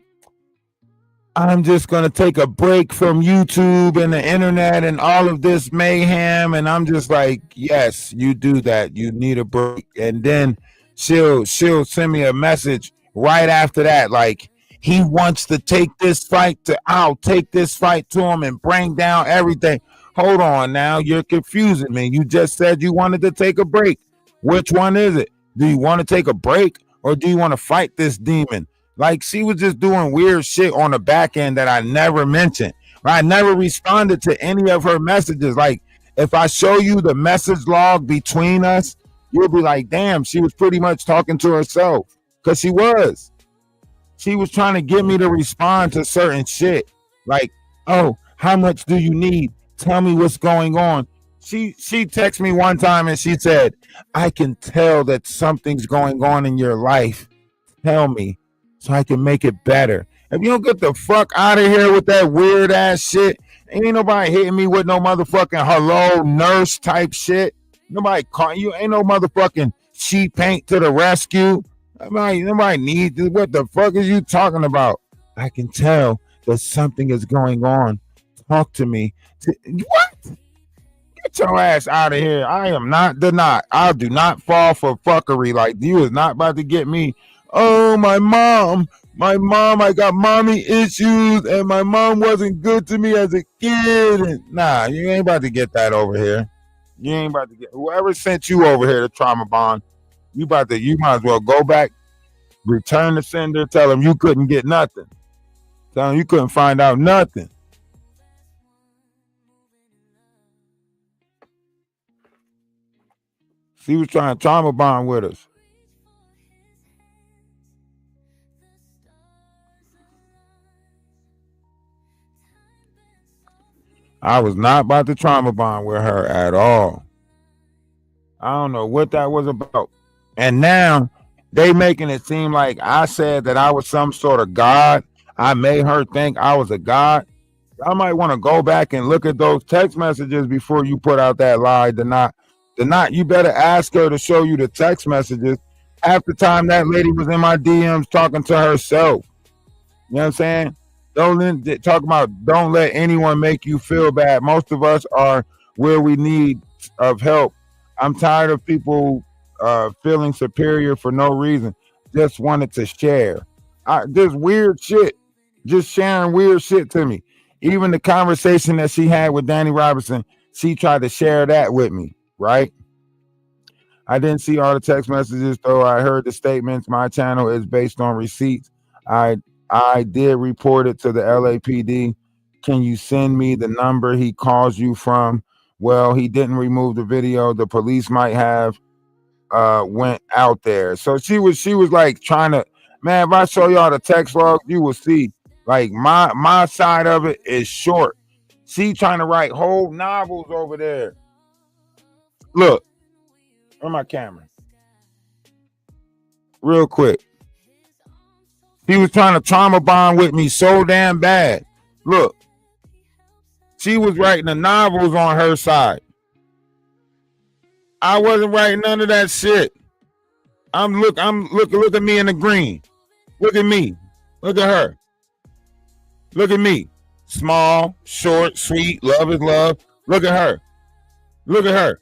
I'm just going to take a break from YouTube and the internet and all of this mayhem. And I'm just like, yes, you do that. You need a break. And then she'll send me a message right after that. Like, he wants to take this fight I'll take this fight to him and bring down everything. Hold on now. You're confusing me. You just said you wanted to take a break. Which one is it? Do you want to take a break or do you want to fight this demon? Like she was just doing weird shit on the back end that I never mentioned. I never responded to any of her messages. Like if I show you the message log between us, you'll be like, damn, she was pretty much talking to herself. Cause she was. She was trying to get me to respond to certain shit. Like, oh, how much do you need? Tell me what's going on. She texted me one time and she said, I can tell that something's going on in your life. Tell me so I can make it better. If you don't get the fuck out of here with that weird ass shit, ain't nobody hitting me with no motherfucking hello nurse type shit. Nobody calling you. Ain't no motherfucking sheet paint to the rescue. Nobody needs this. What the fuck is you talking about? I can tell that something is going on. Talk to me. What? Get your ass out of here. I am not the knot. I do not fall for fuckery. Like you is not about to get me. Oh, my mom, I got mommy issues and my mom wasn't good to me as a kid. And nah, you ain't about to get that over here. You ain't about to get whoever sent you over here to Trauma Bond. You might as well go back, return the sender, tell them you couldn't get nothing. Tell them you couldn't find out nothing. She was trying to trauma bond with us. I was not about to trauma bond with her at all. I don't know what that was about. And now they making it seem like I said that I was some sort of god. I made her think I was a god. I might want to go back and look at those text messages before you put out that lie. You better ask her to show you the text messages. Half the time that lady was in my DMs talking to herself. You know what I'm saying? Don't let anyone make you feel bad. Most of us are where we need of help. I'm tired of people feeling superior for no reason. Just wanted to share. This weird shit. Just sharing weird shit to me. Even the conversation that she had with Danny Robinson, she tried to share that with me, right? I didn't see all the text messages, though. I heard the statements. My channel is based on receipts. I did report it to the LAPD. Can you send me the number he calls you from? Well, he didn't remove the video. The police might have went out there. So she was like trying to, man, if I show y'all the text log, you will see like my side of it is short. She trying to write whole novels over there. Look, on my camera. Real quick. He was trying to trauma bond with me so damn bad. Look, she was writing the novels on her side. I wasn't writing none of that shit. Look at me in the green. Look at me. Look at her. Look at me. Small, short, sweet, love is love. Look at her. Look at her.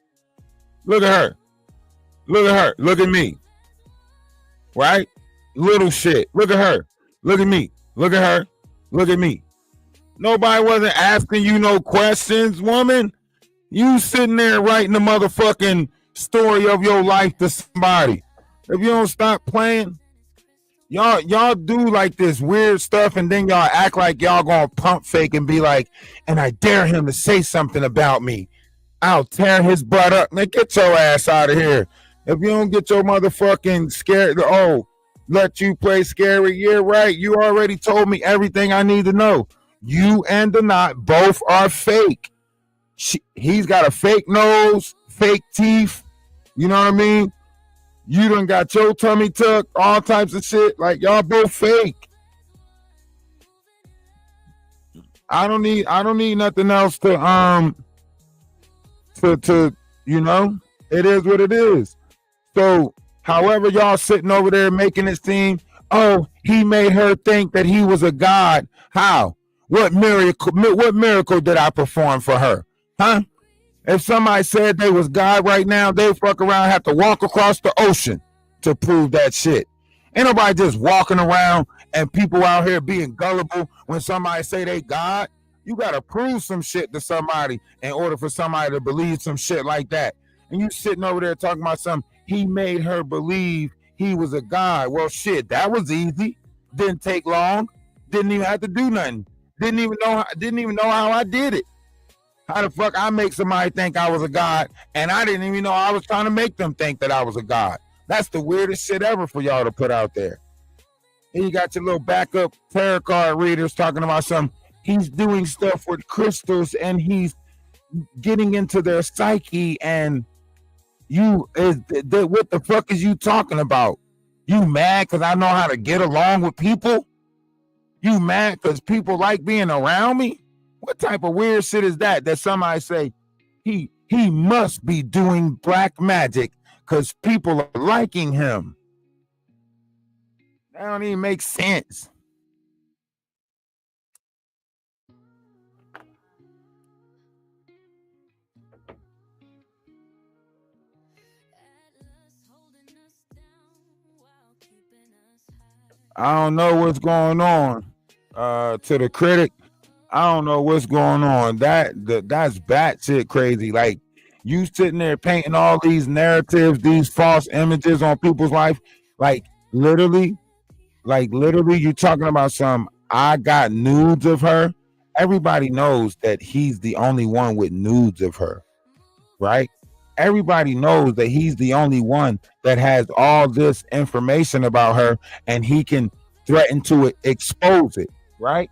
Look at her. Look at her. Look at me. Right? Little shit. Look at her. Look at me. Look at her. Look at me. Nobody wasn't asking you no questions, woman. You sitting there writing the motherfucking story of your life to somebody. If you don't stop playing, y'all do like this weird stuff and then y'all act like y'all gonna pump fake and be like, and I dare him to say something about me. I'll tear his butt up. Man, get your ass out of here. If you don't get your motherfucking scared, let you play scary. Yeah, right. You already told me everything I need to know. You and the knot both are fake. He's got a fake nose, fake teeth. You know what I mean? You done got your tummy tucked, all types of shit. Like y'all both fake. I don't need nothing else to you know, it is what it is. So however y'all sitting over there making it seem, oh, he made her think that he was a god. How? What miracle did I perform for her? Huh? If somebody said they was God right now, they fuck around and have to walk across the ocean to prove that shit. Ain't nobody just walking around and people out here being gullible when somebody say they God. You gotta prove some shit to somebody in order for somebody to believe some shit like that. And you sitting over there talking about something, he made her believe he was a god. Well, shit, that was easy. Didn't take long. Didn't even have to do nothing. Didn't even know how I did it. How the fuck I make somebody think I was a god, and I didn't even know I was trying to make them think that I was a god. That's the weirdest shit ever for y'all to put out there. And you got your little backup tarot card readers talking about he's doing stuff with crystals and he's getting into their psyche, and what the fuck is you talking about? You mad because I know how to get along with people? You mad because people like being around me? What type of weird shit is that somebody say he must be doing black magic because people are liking him? That don't even make sense. I don't know what's going on. To the critic, I don't know what's going on. That's batshit crazy. Like, you sitting there painting all these narratives, these false images on people's life. Like literally, you talking about I got nudes of her. Everybody knows that he's the only one with nudes of her, right? Everybody knows that he's the only one that has all this information about her, and he can threaten to expose it, right?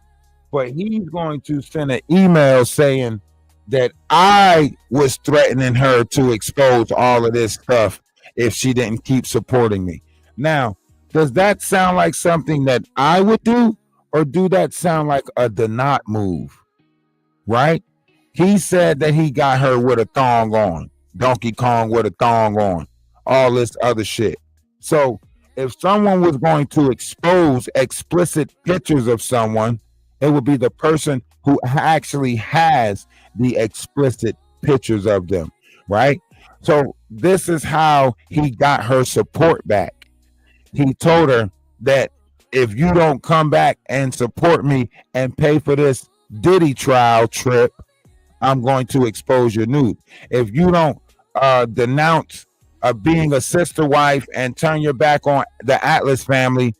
But he's going to send an email saying that I was threatening her to expose all of this stuff if she didn't keep supporting me. Now, does that sound like something that I would do, or do that sound like a Donat move, right? He said that he got her with a thong on, Donkey Kong with a thong on, all this other shit. So if someone was going to expose explicit pictures of someone, it would be the person who actually has the explicit pictures of them, right? So this is how he got her support back. He told her that if you don't come back and support me and pay for this Diddy trial trip, I'm going to expose your nude. If you don't denounce being a sister wife and turn your back on the Atlas family,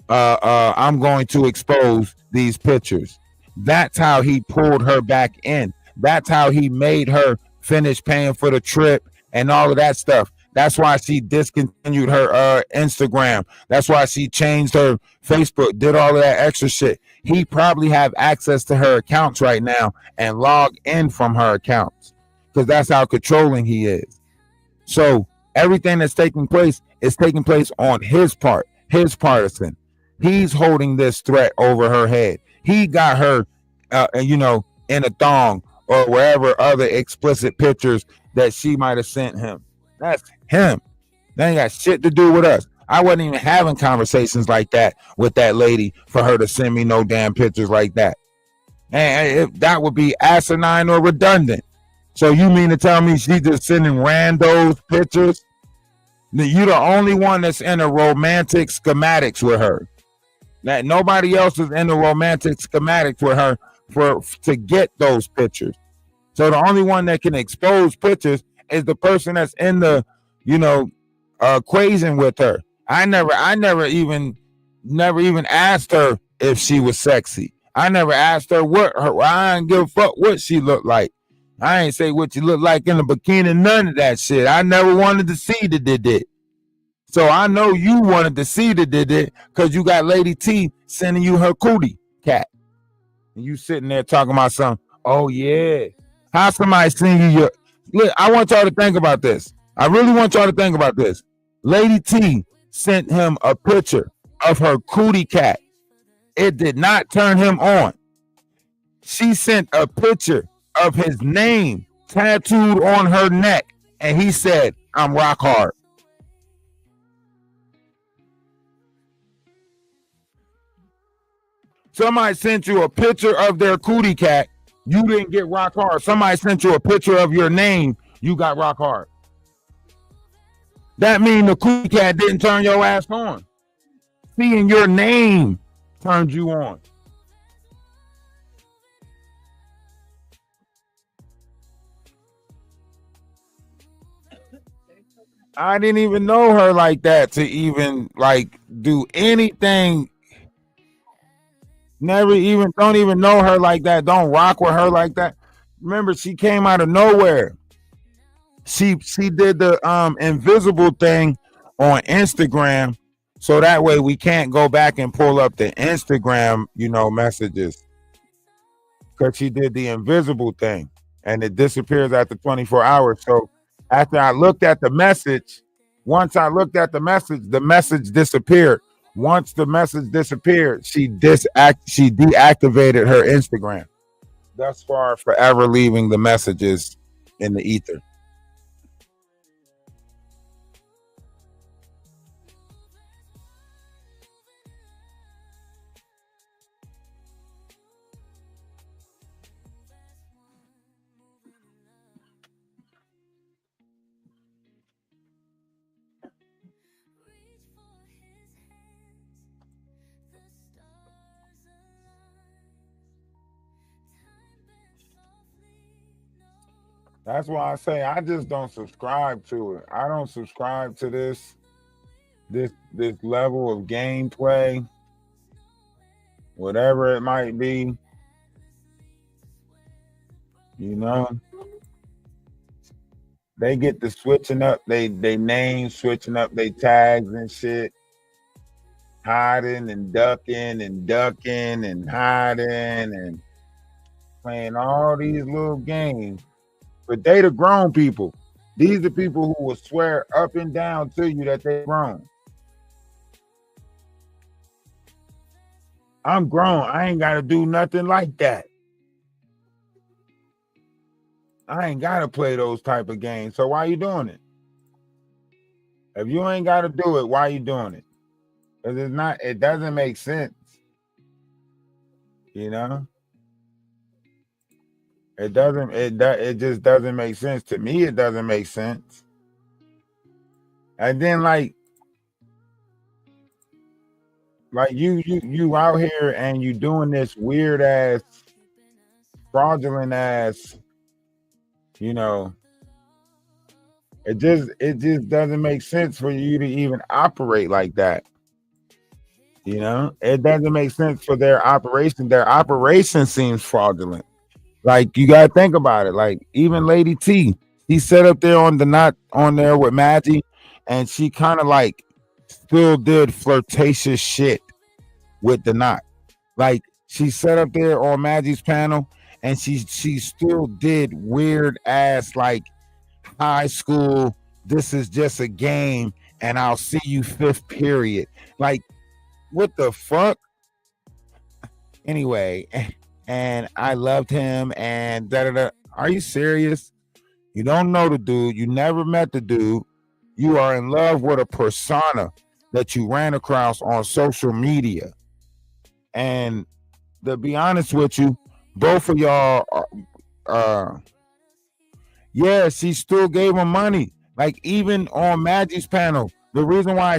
I'm going to expose these pictures. That's how he pulled her back in. That's how he made her finish paying for the trip and all of that stuff. That's why she discontinued her Instagram. That's why she changed her Facebook, did all of that extra shit. He probably have access to her accounts right now and log in from her accounts, because that's how controlling he is. So everything that's taking place is taking place on his part, his partisan. He's holding this threat over her head. He got her, in a thong or wherever other explicit pictures that she might have sent him. That's him. That ain't got shit to do with us. I wasn't even having conversations like that with that lady for her to send me no damn pictures like that. And that would be asinine or redundant. So you mean to tell me she's just sending randos pictures? You're the only one that's in a romantic schematics with her. That nobody else is in the romantic schematics with her to get those pictures. So the only one that can expose pictures is the person that's in the, equation with her. I never even asked her if she was sexy. I never asked her I didn't give a fuck what she looked like. I ain't say what you look like in a bikini, none of that shit. I never wanted to see the did it. So I know you wanted to see the did it because you got Lady T sending you her cootie cat. And you sitting there talking about something. Oh yeah. How somebody send you your look, I want y'all to think about this. I really want y'all to think about this. Lady T sent him a picture of her cootie cat. It did not turn him on. She sent a picture of his name tattooed on her neck, and he said, "I'm rock hard." Somebody sent you a picture of their cootie cat, you didn't get rock hard. Somebody sent you a picture of your name, you got rock hard. That means the cootie cat didn't turn your ass on. Seeing your name turned you on. I didn't even know her like that to even like do anything don't even know her like that. Don't rock with her like that. Remember, she came out of nowhere. She did the invisible thing on Instagram, so that way we can't go back and pull up the Instagram, messages, because she did the invisible thing and it disappears after 24 hours. So after I looked at the message, once I looked at the message disappeared. Once the message disappeared, she deactivated her Instagram. Thus far, forever leaving the messages in the ether. That's why I say I just don't subscribe to it. I don't subscribe to this level of gameplay, whatever it might be. They get to switching up they names, switching up they tags and shit, hiding and ducking and hiding and playing all these little games. But they the grown people. These are people who will swear up and down to you that they're grown. I'm grown. I ain't got to do nothing like that. I ain't got to play those type of games. So why you doing it? If you ain't got to do it, why you doing it? Because it doesn't make sense. It just doesn't make sense. To me, it doesn't make sense. And then like you out here and you doing this weird ass, fraudulent ass, it just doesn't make sense for you to even operate like that. It doesn't make sense for their operation. Their operation seems fraudulent. Like, you gotta think about it. Like, even Lady T, he sat up there on the Knot on there with Maggie, and she kind of like still did flirtatious shit with the Knot. Like, she sat up there on Maggie's panel, and she still did weird ass like high school. This is just a game, and I'll see you fifth period. Like, what the fuck? Anyway. And I loved him and da-da-da. Are you serious? You don't know the dude. You never met the dude. You are in love with a persona that you ran across on social media. And to be honest with you, both of y'all yeah, she still gave him money. Like, even on Maggie's panel, the reason why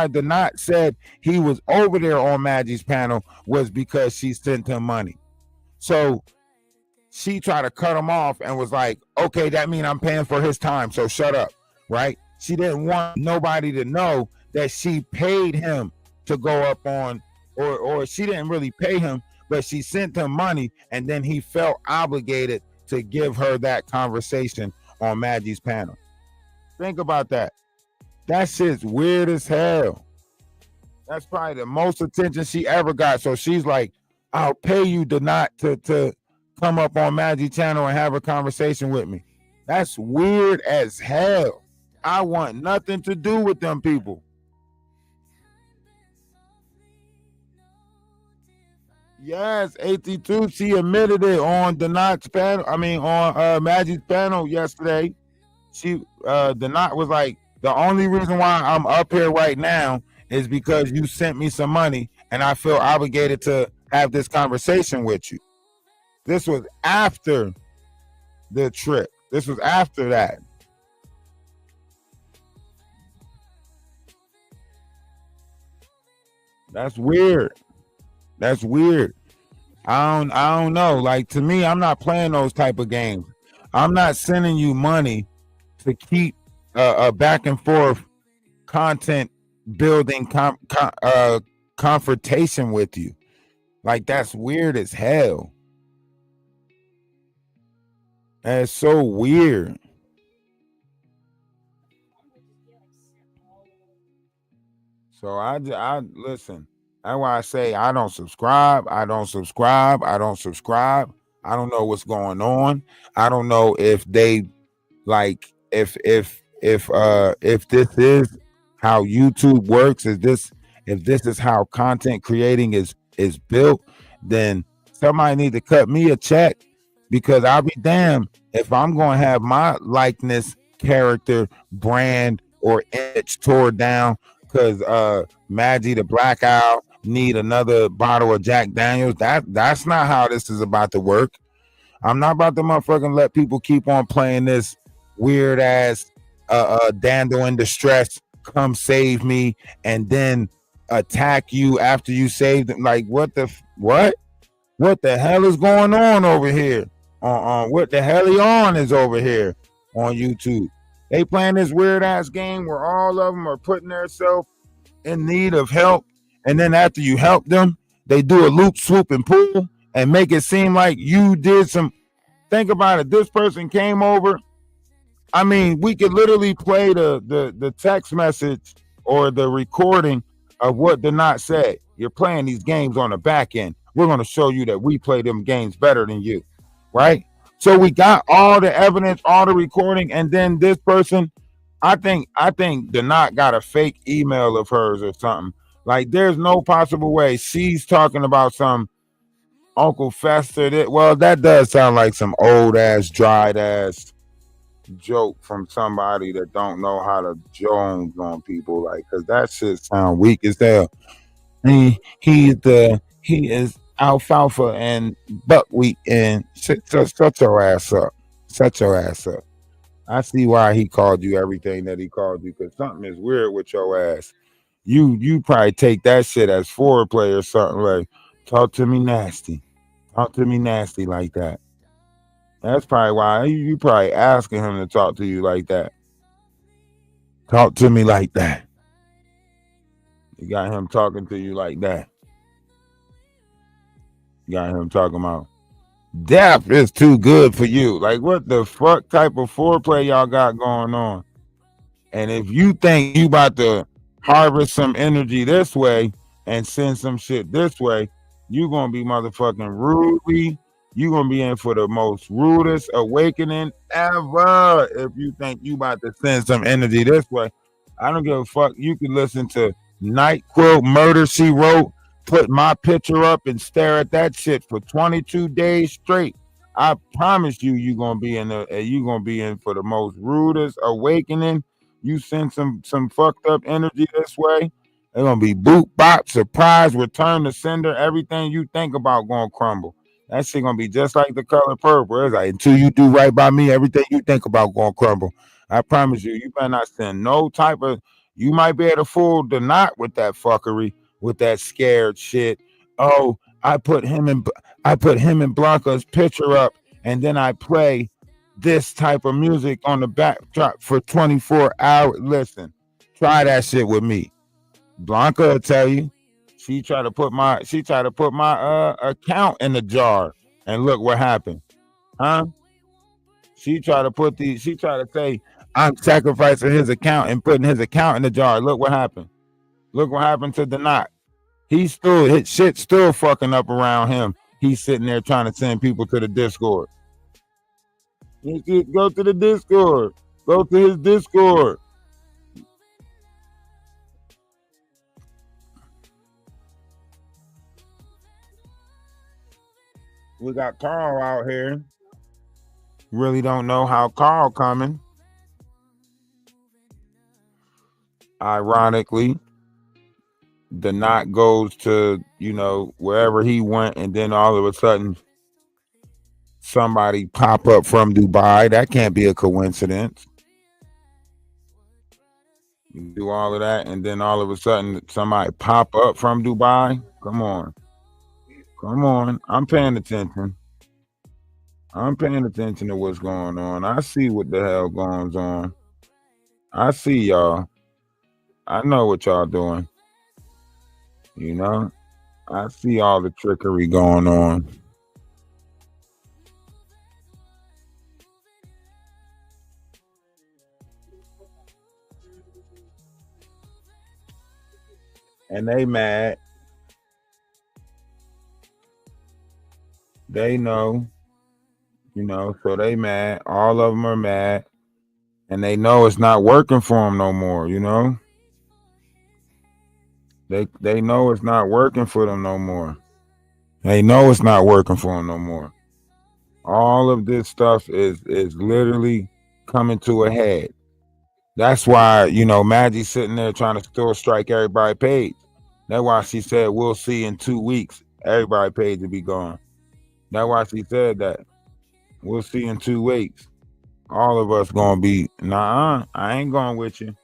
the Knot said he was over there on Maggie's panel was because she sent him money. So she tried to cut him off and was like, okay, that means I'm paying for his time, so shut up, right? She didn't want nobody to know that she paid him to go up on, or she didn't really pay him, but she sent him money, and then he felt obligated to give her that conversation on Maggie's panel. Think about that. That shit's weird as hell. That's probably the most attention she ever got. So she's like, I'll pay you to come up on Maggie channel and have a conversation with me. That's weird as hell. I want nothing to do with them people. Yes, 82. She admitted it on the Knot's panel. I mean, on Maggie's panel yesterday. The Knot was like, the only reason why I'm up here right now is because you sent me some money and I feel obligated to have this conversation with you. This was after the trip. This was after that. That's weird. That's weird. I don't know. Like, to me, I'm not playing those type of games. I'm not sending you money to keep a back and forth content building confrontation with you. Like, that's weird as hell. That's so weird. So I listen. That's why I say I don't subscribe. I don't subscribe. I don't subscribe. I don't know what's going on. I don't know if they like if this is how YouTube works. Is this if this is how content creating is built? Then somebody need to cut me a check, because I'll be damned if I'm going to have my likeness, character, brand, or image tore down because Maggie the Black Owl need another bottle of Jack Daniels. That's not how this is about to work. I'm not about to motherfucking let people keep on playing this weird ass Dandel in distress, come save me, and then attack you after you saved them. Like, what the hell is going on over here? What the hell on is over here on YouTube? They playing this weird ass game where all of them are putting themselves in need of help, and then after you help them, they do a loop, swoop, and pull and make it seem like you did some. Think about it. This person came over. I mean, we could literally play the text message or the recording of what the not said. You're playing these games on the back end. We're going to show you that we play them games better than you, right? So we got all the evidence, all the recording, and then this person, I think the not got a fake email of hers or something. Like, there's no possible way she's talking about some Uncle Fester. That does sound like some old ass, dried ass joke from somebody that don't know how to Jones on people, like, because that shit sound weak as hell. He is alfalfa and buckwheat and shut your ass up. Shut your ass up. I see why he called you everything that he called you, because something is weird with your ass. You probably take that shit as foreplay or something, like, talk to me nasty. Talk to me nasty like that. That's probably why you probably asking him to talk to you like that. Talk to me like that. You got him talking to you like that. You got him talking about death is too good for you. Like, what the fuck type of foreplay y'all got going on? And if you think you about to harvest some energy this way and send some shit this way, you gonna be motherfucking rudely. You gonna be in for the most rudest awakening ever if you think you about to send some energy this way. I don't give a fuck. You can listen to NyQuil Murder She Wrote, put my picture up and stare at that shit for 22 days straight. I promise you gonna be in for the most rudest awakening. You send some fucked up energy this way, they're gonna be boot, bop, surprise, return to sender. Everything you think about gonna crumble. That shit gonna be just like The Color Purple. It's like, until you do right by me, everything you think about gonna crumble. I promise you, you better not send no type of. You might be able to fool the not with that fuckery, with that scared shit. Oh, I put him and Blanca's picture up, and then I play this type of music on the backdrop for 24 hours. Listen, try that shit with me. Blanca will tell you. She tried to put my account in the jar, and look what happened. Huh? She tried to say I'm sacrificing his account and putting his account in the jar. Look what happened. Look what happened to the knot. His shit still fucking up around him. He's sitting there trying to send people to the Discord. Go to the Discord. Go to his Discord. We got Carl out here. Really don't know how Carl coming. Ironically, the knot goes to, wherever he went, and then all of a sudden somebody pop up from Dubai. That can't be a coincidence. You do all of that, and then all of a sudden somebody pop up from Dubai. Come on. I'm paying attention. I'm paying attention to what's going on. I see what the hell goes on. I see y'all. I know what y'all doing. I see all the trickery going on. And they mad. They know, so they mad. All of them are mad. And they know it's not working for them no more, They know it's not working for them no more. They know it's not working for them no more. All of this stuff is literally coming to a head. That's why, Maggie's sitting there trying to still strike everybody's page. That's why she said, we'll see in 2 weeks, everybody's page will be gone. That's why she said that. We'll see in 2 weeks. All of us gonna be, nah, I ain't going with you.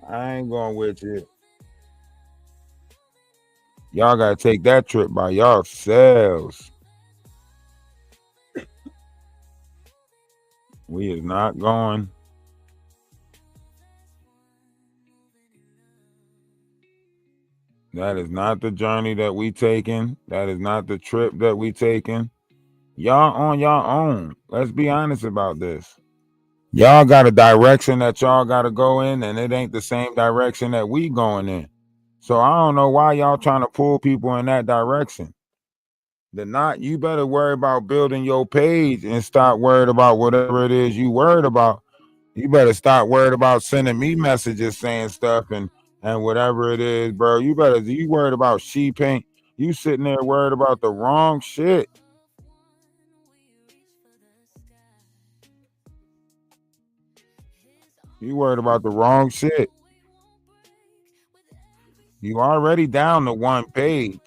I ain't going with you. Y'all gotta take that trip by yourselves. We is not going. That is not the journey that we taking. That is not the trip that we taking. Y'all on your own. Let's be honest about this. Y'all got a direction that y'all got to go in, and it ain't the same direction that we going in. So I don't know why y'all trying to pull people in that direction. You better worry about building your page and stop worried about whatever it is you worried about. You better stop worried about sending me messages saying stuff and whatever it is, bro. You worried about sheep paint. You sitting there worried about the wrong shit. You worried about the wrong shit. You already down to 1 page.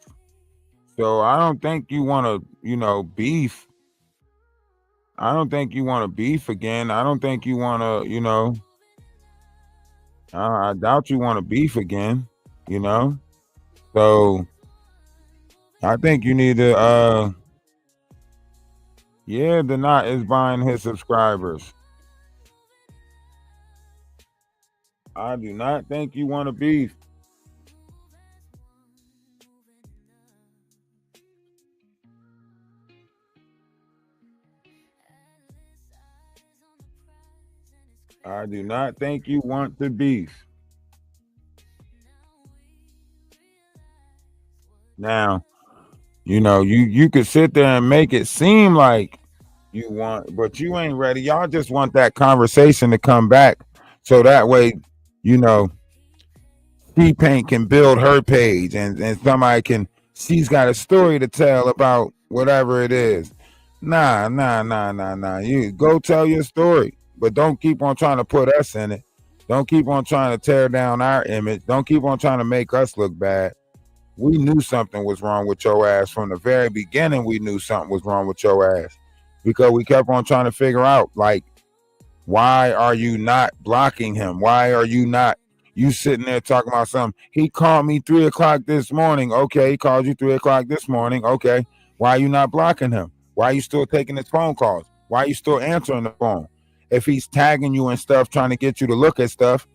So I don't think you want to, beef. I don't think you want to beef again. I don't think you want to, I doubt you want to beef again, So I think you need to, the Knot is buying his subscribers. I do not think you want to beef. I do not think you want to beef. Now, you could sit there and make it seem like you want, but you ain't ready. Y'all just want that conversation to come back. So that way, Sheep Paint can build her page and somebody she's got a story to tell about whatever it is. Nah. You go tell your story, but don't keep on trying to put us in it. Don't keep on trying to tear down our image. Don't keep on trying to make us look bad. We knew something was wrong with your ass from the very beginning. We knew something was wrong with your ass because we kept on trying to figure out, like, why are you not blocking him? Why are you not? You sitting there talking about something. He called me 3 o'clock this morning. Okay, he called you 3 o'clock this morning. Okay, why are you not blocking him? Why are you still taking his phone calls? Why are you still answering the phone? If he's tagging you and stuff, trying to get you to look at stuff,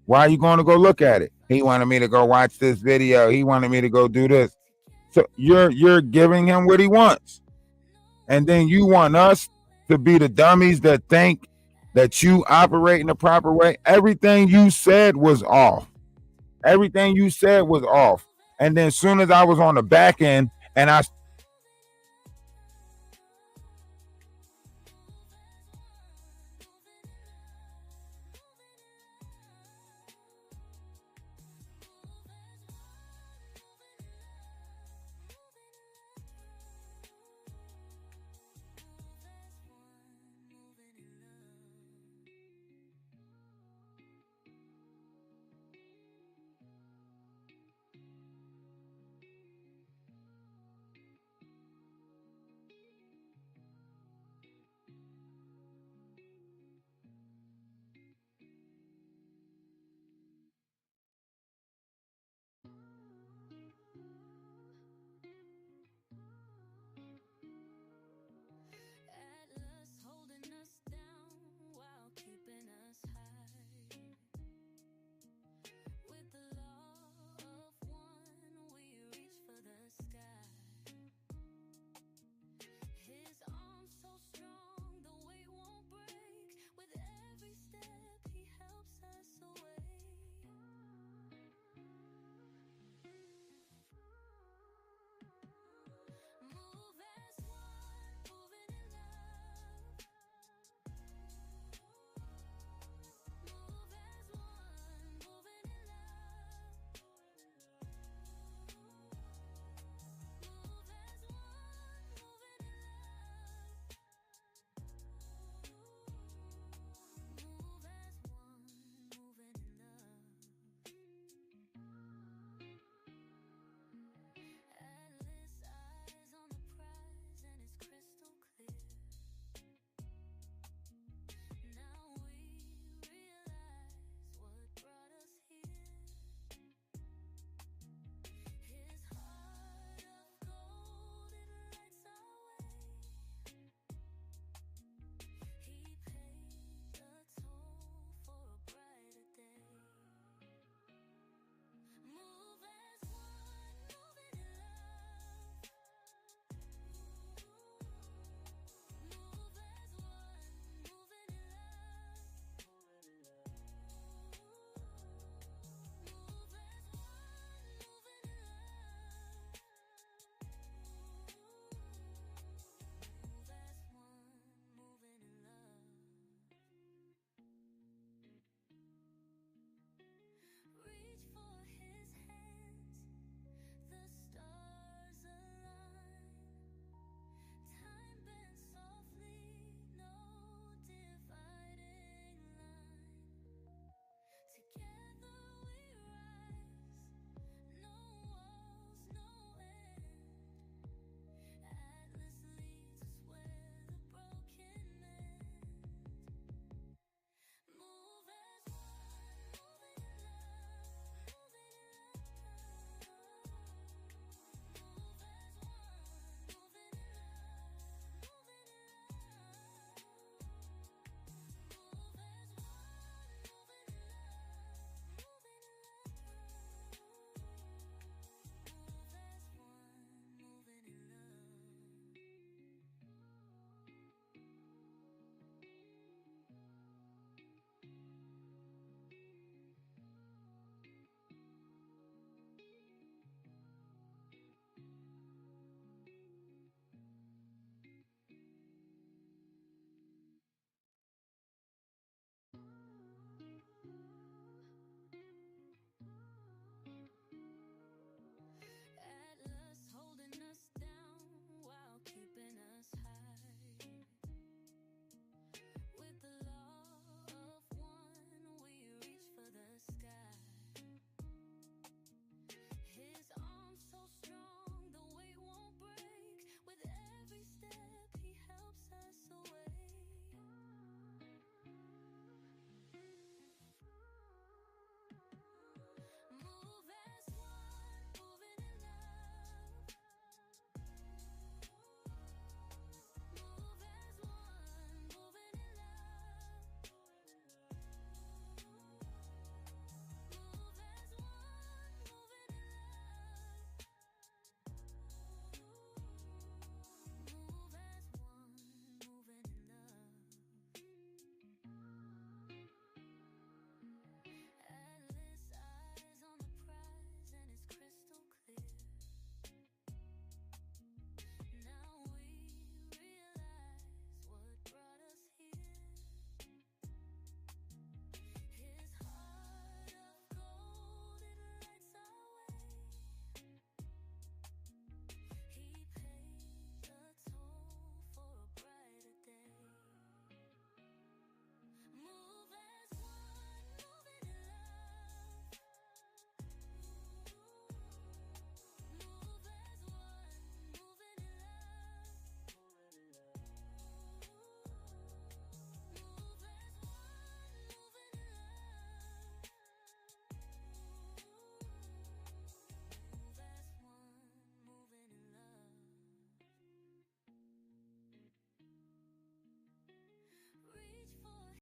why are you going to go look at it? He wanted me to go watch this video. He wanted me to go do this. So you're giving him what he wants. And then you want us to be the dummies that think that you operate in the proper way. Everything you said was off. Everything you said was off. And then as soon as I was on the back end and I